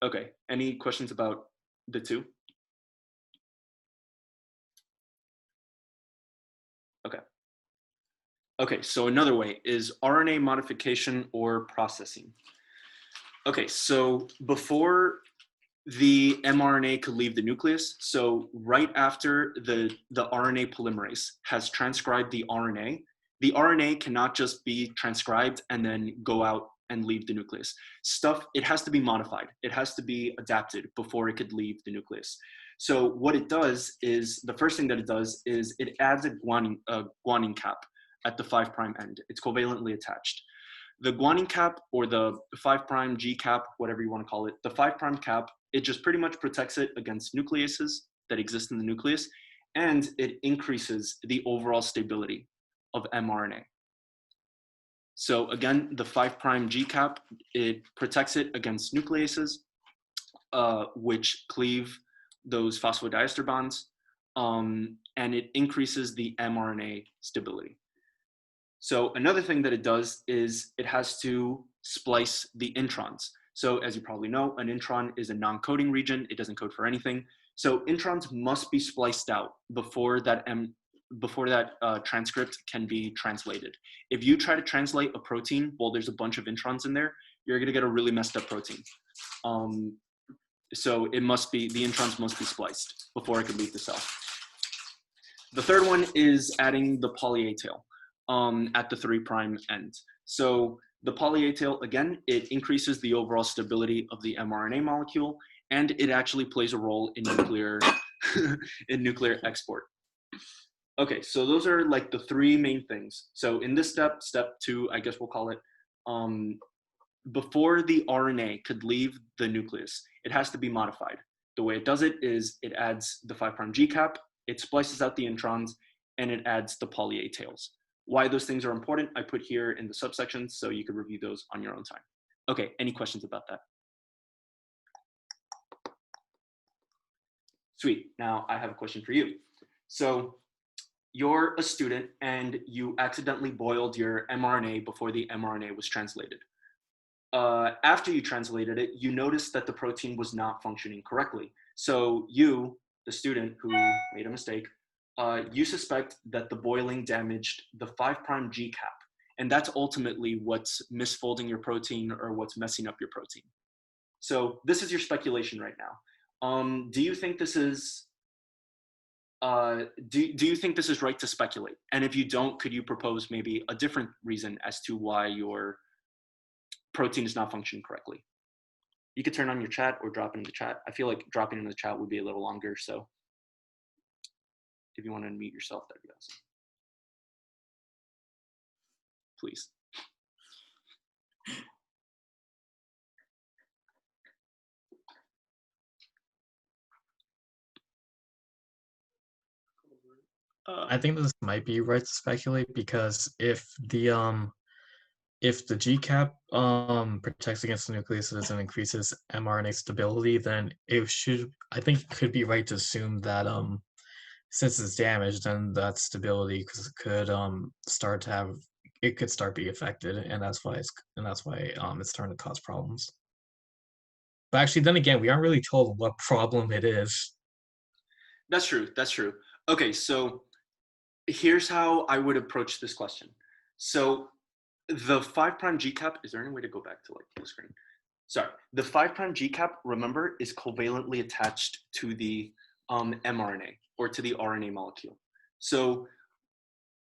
Okay, any questions about the two? Okay. Okay, so another way is RNA modification or processing. Okay, so before the mRNA could leave the nucleus, so right after the RNA polymerase has transcribed the RNA cannot just be transcribed and then go out and leave the nucleus. It has to be modified. It has to be adapted before it could leave the nucleus. So what it does is, the first thing that it does is it adds a guanine cap at the 5' end. It's covalently attached. The guanine cap, or the 5' G cap, whatever you want to call it, the 5' cap, it just pretty much protects it against nucleases that exist in the nucleus, and it increases the overall stability of mRNA. So again, the 5' G cap, it protects it against nucleases, which cleave those phosphodiester bonds, and it increases the mRNA stability. So another thing that it does is it has to splice the introns. So as you probably know, an intron is a non-coding region. It doesn't code for anything. So introns must be spliced out before that transcript can be translated. If you try to translate a protein while there's a bunch of introns in there, you're gonna get a really messed up protein. So the introns must be spliced before it can leave the cell. The third one is adding the poly-A tail at the 3' end. So the poly-A tail, again, it increases the overall stability of the mRNA molecule, and it actually plays a role in nuclear nuclear export. Okay, so those are like the three main things. So in this step 2, I guess we'll call it, before the RNA could leave the nucleus, it has to be modified. The way it does it is it adds the 5' G cap, it splices out the introns, and it adds the poly-A tails. Why those things are important, I put here in the subsections, so you can review those on your own time. Okay, any questions about that? Sweet, now I have a question for you. So you're a student and you accidentally boiled your mRNA before the mRNA was translated. After you translated it, you noticed that the protein was not functioning correctly. So you, the student who made a mistake, you suspect that the boiling damaged the 5' G cap, and that's ultimately what's misfolding your protein or what's messing up your protein. So this is your speculation right now. Do you think this is do you think this is right to speculate? And if you don't, could you propose maybe a different reason as to why your protein is not functioning correctly? You could turn on your chat or drop it in the chat. I feel like dropping in the chat would be a little longer, so if you want to unmute yourself, that'd be awesome. please.
I think this might be right to speculate because if the GCAP protects against the nucleuses and increases mRNA stability, then I think it could be right to assume that since it's damaged, then that stability could start to have it could start being affected, and that's why it's starting to cause problems. But actually, then again, we aren't really told what problem it is.
That's true. That's true. Okay, so here's how I would approach this question. So the 5' GCAP, is there any way to go back to like the screen? Sorry, the 5' GCAP, remember, is covalently attached to the mRNA or to the RNA molecule. So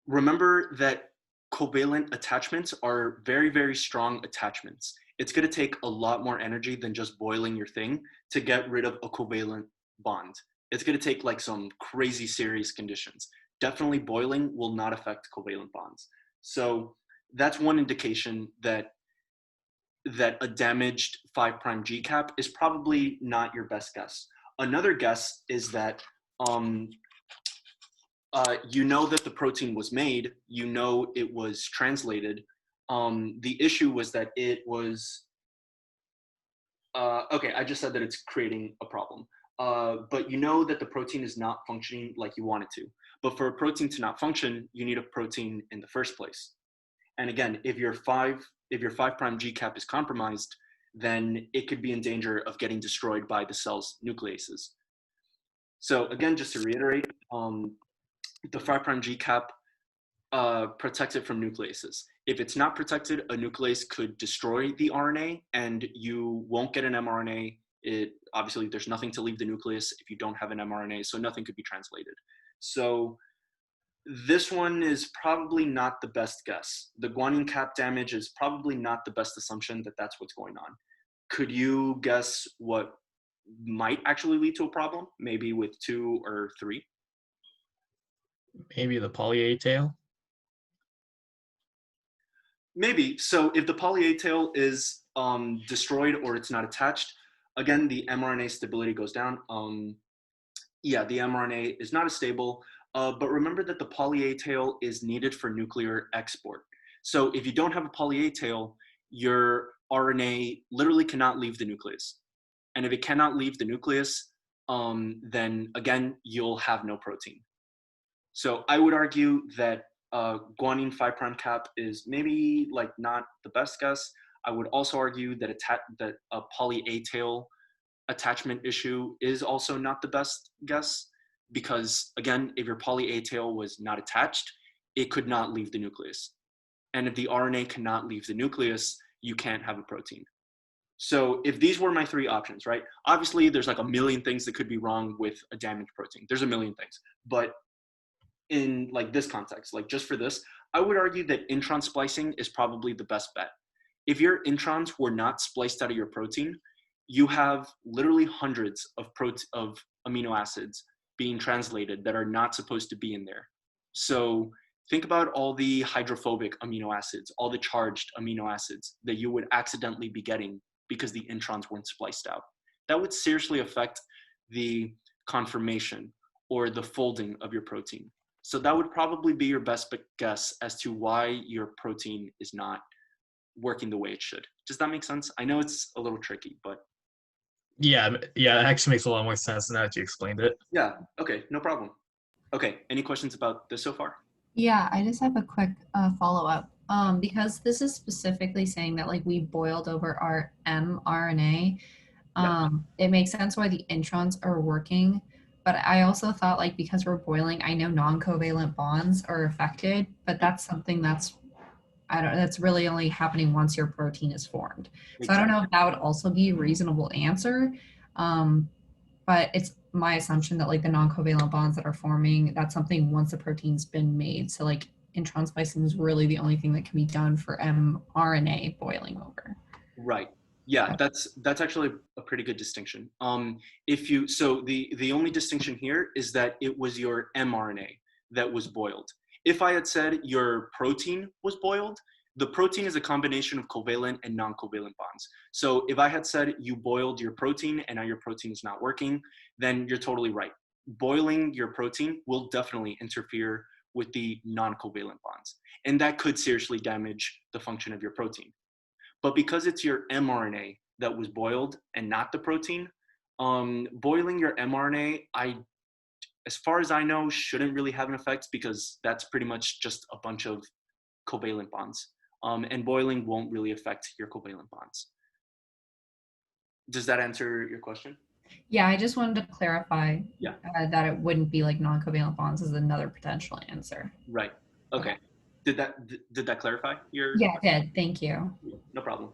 remember that covalent attachments are very, very strong attachments. It's going to take a lot more energy than just boiling your thing to get rid of a covalent bond. It's going to take like some crazy serious conditions. Definitely boiling will not affect covalent bonds. So that's one indication that a damaged 5' GCAP is probably not your best guess. Another guess is that you know that the protein was made, you know it was translated. The issue was that it was, okay, I just said that it's creating a problem. But you know that the protein is not functioning like you want it to. But for a protein to not function, you need a protein in the first place. And again, if your 5' GCAP is compromised, then it could be in danger of getting destroyed by the cell's nucleases. So again, just to reiterate, the 5' GCAP protects it from nucleases. If it's not protected, a nuclease could destroy the RNA and you won't get an mRNA. Obviously, there's nothing to leave the nucleus if you don't have an mRNA, so nothing could be translated. So this one is probably not the best guess. The guanine cap damage is probably not the best assumption that that's what's going on. Could you guess what might actually lead to a problem? Maybe with 2 or 3?
Maybe the poly-A tail.
Maybe. So if the poly-A tail is destroyed or it's not attached, again, the mRNA stability goes down. Yeah, the mRNA is not as stable. But remember that the poly-A tail is needed for nuclear export. So if you don't have a poly-A tail, your RNA literally cannot leave the nucleus. And if it cannot leave the nucleus, then again, you'll have no protein. So I would argue that guanine 5' cap is maybe like not the best guess. I would also argue that a poly-A tail attachment issue is also not the best guess. Because again, if your poly-A tail was not attached, it could not leave the nucleus. And if the RNA cannot leave the nucleus, you can't have a protein. So if these were my 3 options, right? Obviously, there's like a million things that could be wrong with a damaged protein. There's a million things. But in like this context, like just for this, I would argue that intron splicing is probably the best bet. If your introns were not spliced out of your protein, you have literally hundreds of amino acids being translated that are not supposed to be in there. So think about all the hydrophobic amino acids, all the charged amino acids that you would accidentally be getting because the introns weren't spliced out. That would seriously affect the conformation or the folding of your protein. So that would probably be your best guess as to why your protein is not working the way it should. Does that make sense? I know it's a little tricky, but
Yeah, it actually makes a lot more sense now that you explained it.
yeah, okay, no problem. Okay, any questions about this so far?
Yeah, I just have a quick follow-up. Because this is specifically saying that like we boiled over our mRNA, it makes sense why the introns are working. But I also thought like because we're boiling, I know non-covalent bonds are affected, but that's something that's really only happening once your protein is formed. So I don't know if that would also be a reasonable answer. But it's my assumption that like the non-covalent bonds that are forming, that's something once the protein's been made. So like intron splicing is really the only thing that can be done for mRNA boiling over.
Right. Yeah, that's actually a pretty good distinction. So the only distinction here is that it was your mRNA that was boiled. If I had said your protein was boiled, The protein is a combination of covalent and non-covalent bonds. So if I had said you boiled your protein and now your protein is not working, then you're totally right. Boiling your protein will definitely interfere with the non-covalent bonds, and that could seriously damage the function of your protein. But because it's your mRNA that was boiled and not the protein, boiling your mRNA, as far as I know, shouldn't really have an effect because that's pretty much just a bunch of covalent bonds. And boiling won't really affect your covalent bonds. Does that answer your question?
Yeah, I just wanted to clarify
Yeah.
that it wouldn't be like non-covalent bonds is another potential answer.
Right. Okay. Did that clarify your?
Yeah, it did. Thank you.
No problem.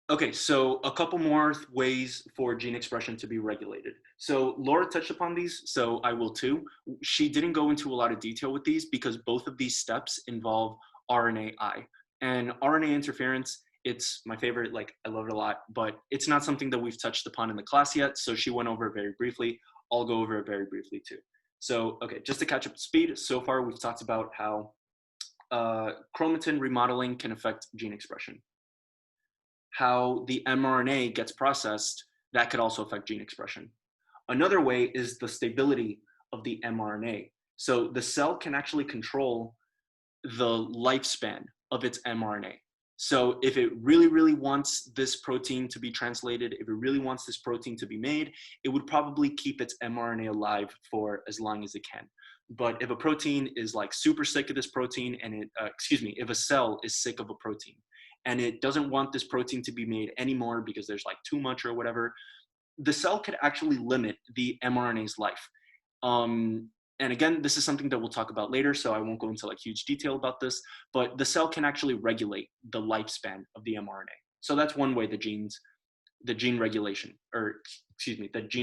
Okay, so a couple more ways for gene expression to be regulated. So Laura touched upon these, so I will too. She didn't go into a lot of detail with these because both of these steps involve RNAi. And RNA interference, it's my favorite, like I love it a lot, but it's not something that we've touched upon in the class yet, so she went over it very briefly. I'll go over it very briefly too. So, okay, just to catch up to speed, so far we've talked about how chromatin remodeling can affect gene expression. How the mRNA gets processed, that could also affect gene expression. Another way is the stability of the mRNA. So the cell can actually control the lifespan of its mRNA. So if it really, really wants this protein to be translated, if it really wants this protein to be made, it would probably keep its mRNA alive for as long as it can. But if a protein is like super sick of this protein and if a cell is sick of a protein and it doesn't want this protein to be made anymore because there's like too much or whatever, the cell could actually limit the mRNA's life. And again, this is something that we'll talk about later, so I won't go into like huge detail about this, but the cell can actually regulate the lifespan of the mRNA. So that's one way the gene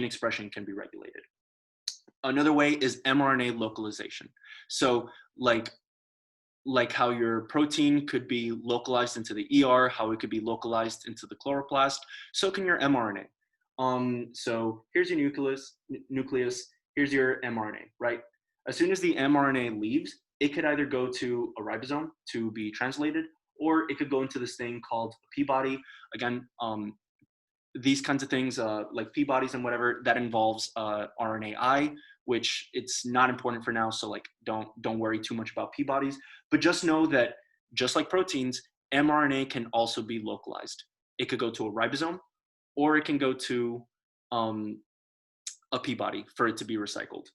expression can be regulated. Another way is mRNA localization. So like how your protein could be localized into the ER, how it could be localized into the chloroplast, so can your mRNA. So here's your nucleus, here's your mRNA, right? As soon as the mRNA leaves, it could either go to a ribosome to be translated, or it could go into this thing called a P-body. Again, these kinds of things like P-bodies and whatever, that involves RNAi, which it's not important for now, so like don't worry too much about P-bodies, but just know that just like proteins, mRNA can also be localized. It could go to a ribosome, or it can go to a P-body for it to be recycled,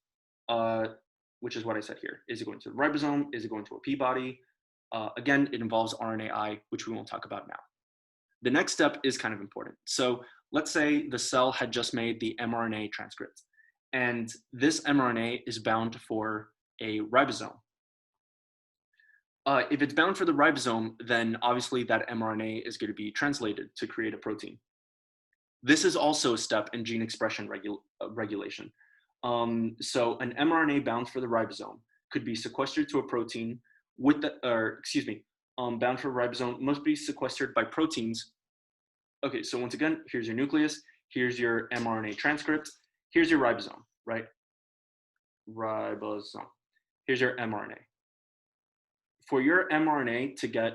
which is what I said here. Is it going to the ribosome? Is it going to a P-body? Again, it involves RNAi, which we won't talk about now. The next step is kind of important. So let's say the cell had just made the mRNA transcript, and this mRNA is bound for a ribosome. If it's bound for the ribosome, then obviously that mRNA is going to be translated to create a protein. This is also a step in gene expression regulation. So an mRNA bound for the ribosome could be sequestered to a protein bound for a ribosome must be sequestered by proteins. Okay, so once again, here's your nucleus, here's your mRNA transcript, here's your ribosome, right? Ribosome. Here's your mRNA. For your mRNA to get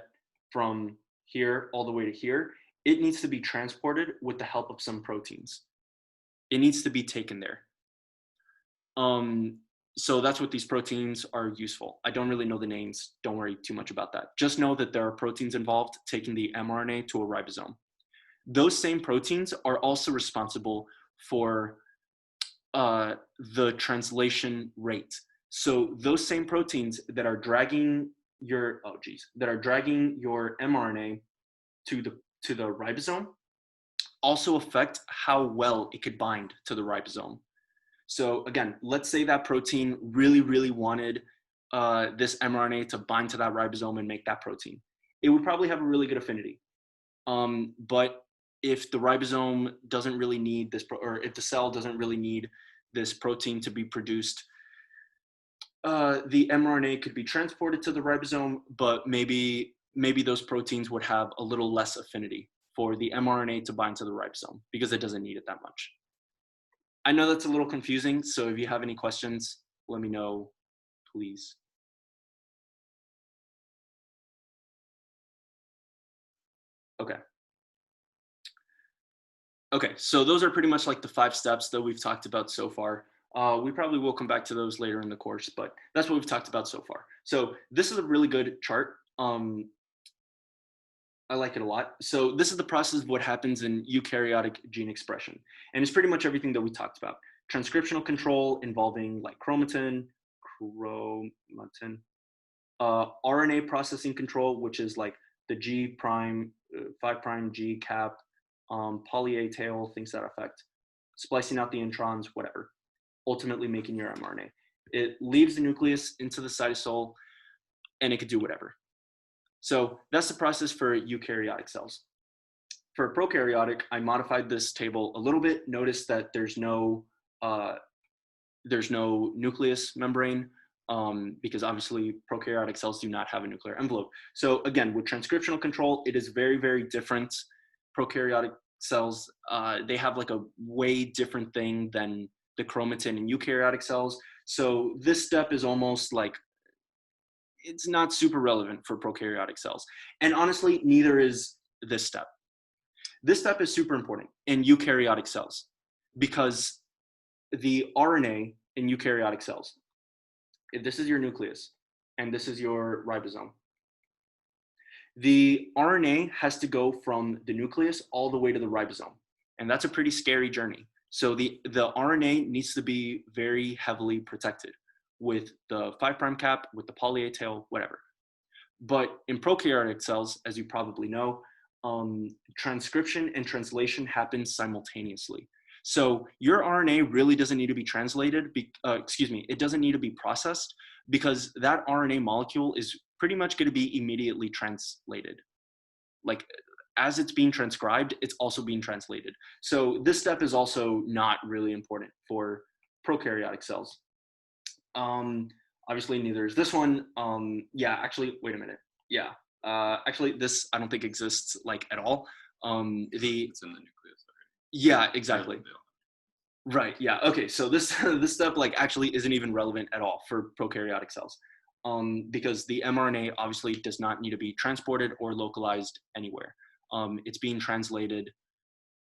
from here all the way to here, it needs to be transported with the help of some proteins. It needs to be taken there. So that's what these proteins are useful. I don't really know the names. Don't worry too much about that. Just know that there are proteins involved taking the mRNA to a ribosome. Those same proteins are also responsible for the translation rate. So those same proteins that are dragging your mRNA to the ribosome also affect how well it could bind to the ribosome. So again, let's say that protein really, really wanted this mRNA to bind to that ribosome and make that protein. It would probably have a really good affinity. But if the ribosome doesn't really need this, or if the cell doesn't really need this protein to be produced, the mRNA could be transported to the ribosome, but maybe those proteins would have a little less affinity for the mRNA to bind to the ribosome because it doesn't need it that much. I know that's a little confusing, so if you have any questions, let me know, please. Okay. Okay, so those are pretty much like the 5 steps that we've talked about so far. We probably will come back to those later in the course, but that's what we've talked about so far. So this is a really good chart. I like it a lot. So this is the process of what happens in eukaryotic gene expression. And it's pretty much everything that we talked about. Transcriptional control involving like chromatin, RNA processing control, which is like the G prime, 5 prime G cap, poly A tail, things that affect splicing out the introns, whatever, ultimately making your mRNA. It leaves the nucleus into the cytosol and it could do whatever. So that's the process for eukaryotic cells. For prokaryotic, I modified this table a little bit. Notice that there's no nucleus membrane because obviously prokaryotic cells do not have a nuclear envelope. So again, with transcriptional control, it is very, very different. Prokaryotic cells, they have like a way different thing than the chromatin in eukaryotic cells. So this step is almost like, it's not super relevant for prokaryotic cells. And honestly, neither is this step. This step is super important in eukaryotic cells because the RNA in eukaryotic cells, if this is your nucleus and this is your ribosome, the RNA has to go from the nucleus all the way to the ribosome. And that's a pretty scary journey. So the RNA needs to be very heavily protected with the 5 prime cap, with the poly A tail, whatever. But in prokaryotic cells, as you probably know, transcription and translation happen simultaneously. So your RNA really doesn't need to be translated, it doesn't need to be processed because that RNA molecule is pretty much going to be immediately translated. Like as it's being transcribed, it's also being translated. So this step is also not really important for prokaryotic cells. Obviously neither is this one. Yeah, actually, wait a minute. Yeah, actually this I don't think exists like at all.
It's in the nucleus already.
Yeah, exactly. Right. Yeah. Okay. So this step like actually isn't even relevant at all for prokaryotic cells, because the mRNA obviously does not need to be transported or localized anywhere. It's being translated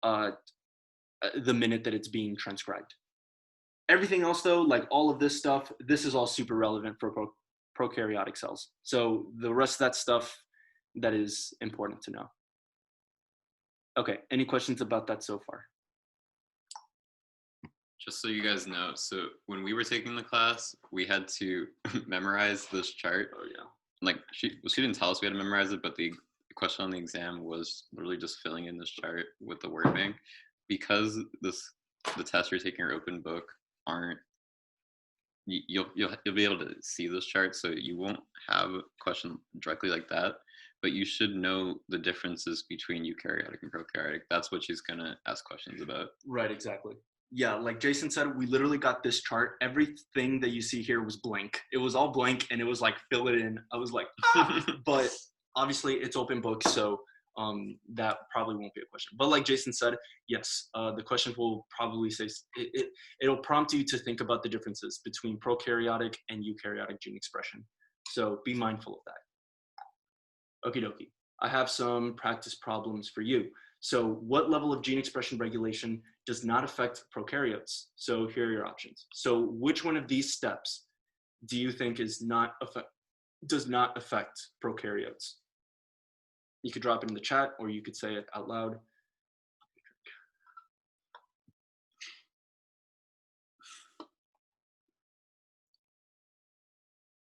the minute that it's being transcribed. Everything else though, like all of this stuff, this is all super relevant for prokaryotic cells. So the rest of that stuff, that is important to know. Okay. Any questions about that so far?
Just so you guys know, so when we were taking the class, we had to memorize this chart.
Oh yeah.
Like she didn't tell us we had to memorize it, but the question on the exam was literally just filling in this chart with the word bank. Because the tests you're taking are open book, you'll be able to see this chart, so you won't have a question directly like that, but you should know the differences between eukaryotic and prokaryotic. That's what she's gonna ask questions about.
Right, exactly. Yeah, like Jason said, we literally got this chart. Everything that you see here was blank. It was all blank and it was like, fill it in. I was like, ah! But obviously it's open book, so that probably won't be a question. But like Jason said, yes, the questions will probably say, it'll prompt you to think about the differences between prokaryotic and eukaryotic gene expression. So be mindful of that. Okie dokie. I have some practice problems for you. So what level of gene expression regulation does not affect prokaryotes? So here are your options. So which one of these steps do you think does not affect prokaryotes? You could drop it in the chat or you could say it out loud.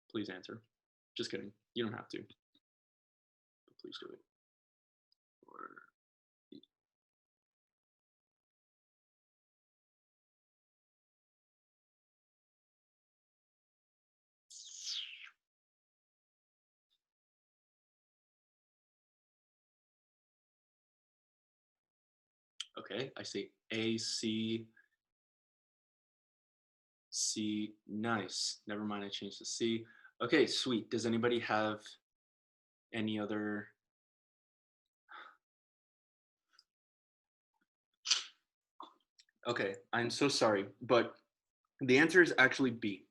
Please answer. Just kidding. You don't have to. But please do it. Okay, I see A, C, C, nice. Never mind, I changed to C. Okay, sweet. Does anybody have any other? Okay, I'm so sorry, but the answer is actually B.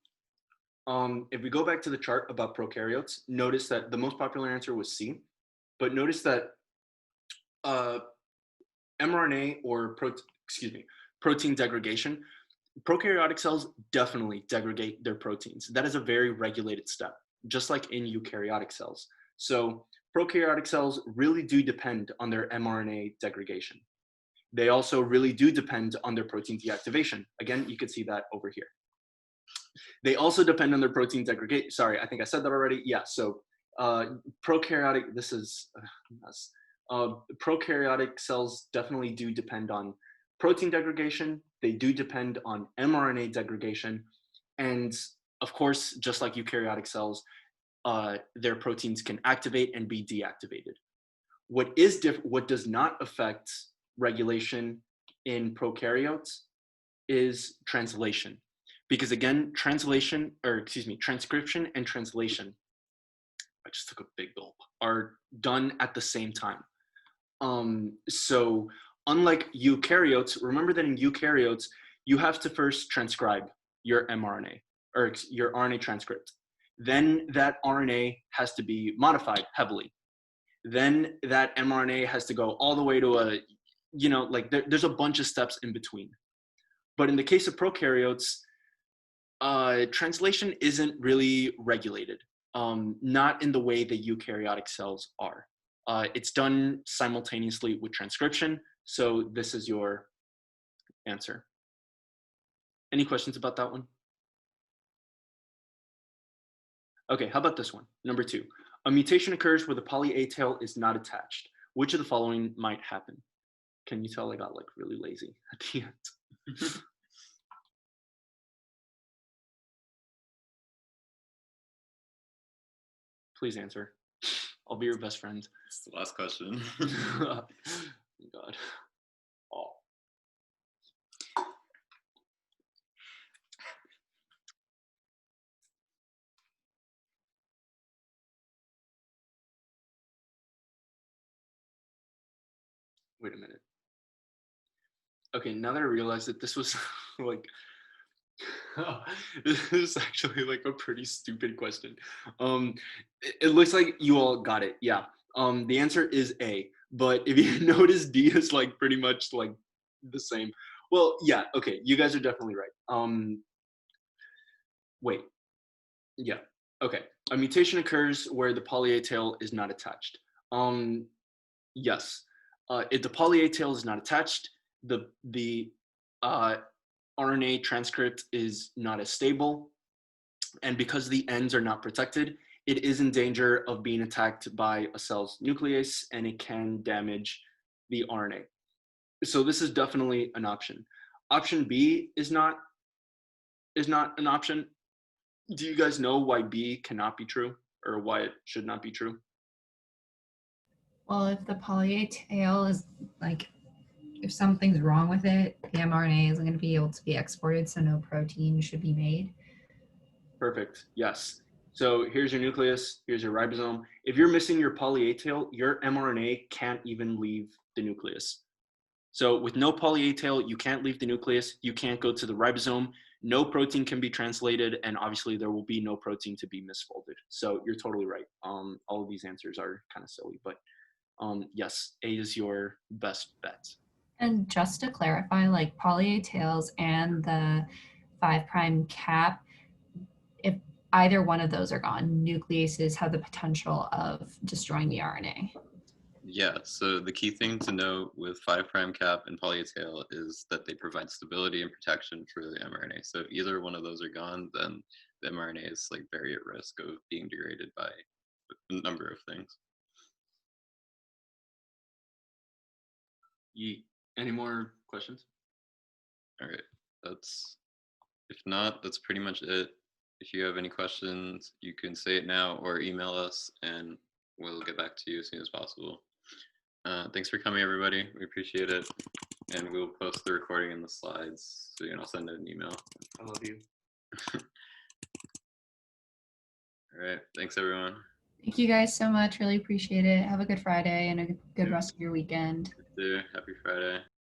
If we go back to the chart about prokaryotes, notice that the most popular answer was C, but notice that uh, mRNA or protein degradation, prokaryotic cells definitely degrade their proteins. That is a very regulated step, just like in eukaryotic cells. So prokaryotic cells really do depend on their mRNA degradation. They also really do depend on their protein deactivation. Again, you can see that over here. They also depend on their protein degradation. Sorry, I think I said that already. Yeah, so prokaryotic, this is a mess. Prokaryotic cells definitely do depend on protein degradation. They do depend on mRNA degradation. And of course, just like eukaryotic cells, their proteins can activate and be deactivated. What does not affect regulation in prokaryotes is translation. Because again, transcription and translation, I just took a big gulp, are done at the same time. So unlike eukaryotes, remember that in eukaryotes, you have to first transcribe your mRNA or your RNA transcript. Then that RNA has to be modified heavily. Then that mRNA has to go all the way to there's a bunch of steps in between. But in the case of prokaryotes, translation isn't really regulated, not in the way that eukaryotic cells are. It's done simultaneously with transcription. So this is your answer. Any questions about that one? Okay, how about this one? Number 2. A mutation occurs where the poly A tail is not attached. Which of the following might happen? Can you tell I got like really lazy at the end? Please answer. I'll be your best friend.
It's the last question.
God. Oh. Wait a minute. Okay, now that I realize that this was like, this is actually like a pretty stupid question. It looks like you all got it. Yeah. The answer is A. But if you notice, D is like pretty much like the same. Well, yeah. Okay, you guys are definitely right. Wait. Yeah. Okay. A mutation occurs where the poly A tail is not attached. Yes. If the poly A tail is not attached, the RNA transcript is not as stable, and because the ends are not protected, it is in danger of being attacked by a cell's nuclease, and it can damage the RNA. So this is definitely an option. Option B is not an option. Do you guys know why B cannot be true, or why it should not be true?
Well, if the poly A tail is like, if something's wrong with it, the mRNA isn't going to be able to be exported, so no protein should be made.
Perfect. Yes. So here's your nucleus, here's your ribosome. If you're missing your poly A tail, your mRNA can't even leave the nucleus. So with no poly A tail, you can't leave the nucleus, you can't go to the ribosome, no protein can be translated, and obviously there will be no protein to be misfolded. So you're totally right. All of these answers are kind of silly, but yes, A is your best bet.
And just to clarify, like poly A tails and the 5' cap, if either one of those are gone, nucleases have the potential of destroying the RNA.
Yeah, so the key thing to know with 5' cap and poly A tail is that they provide stability and protection for the mRNA. So if either one of those are gone, then the mRNA is like very at risk of being degraded by a number of things.
Any more questions?
All right, if not, that's pretty much it. If you have any questions, you can say it now or email us and we'll get back to you as soon as possible. Thanks for coming, everybody. We appreciate it. And we'll post the recording in the slides, so I'll send an email.
I love you.
All right, thanks, everyone.
Thank you guys so much. Really appreciate it. Have a good Friday and a good rest of your weekend.
Happy Friday.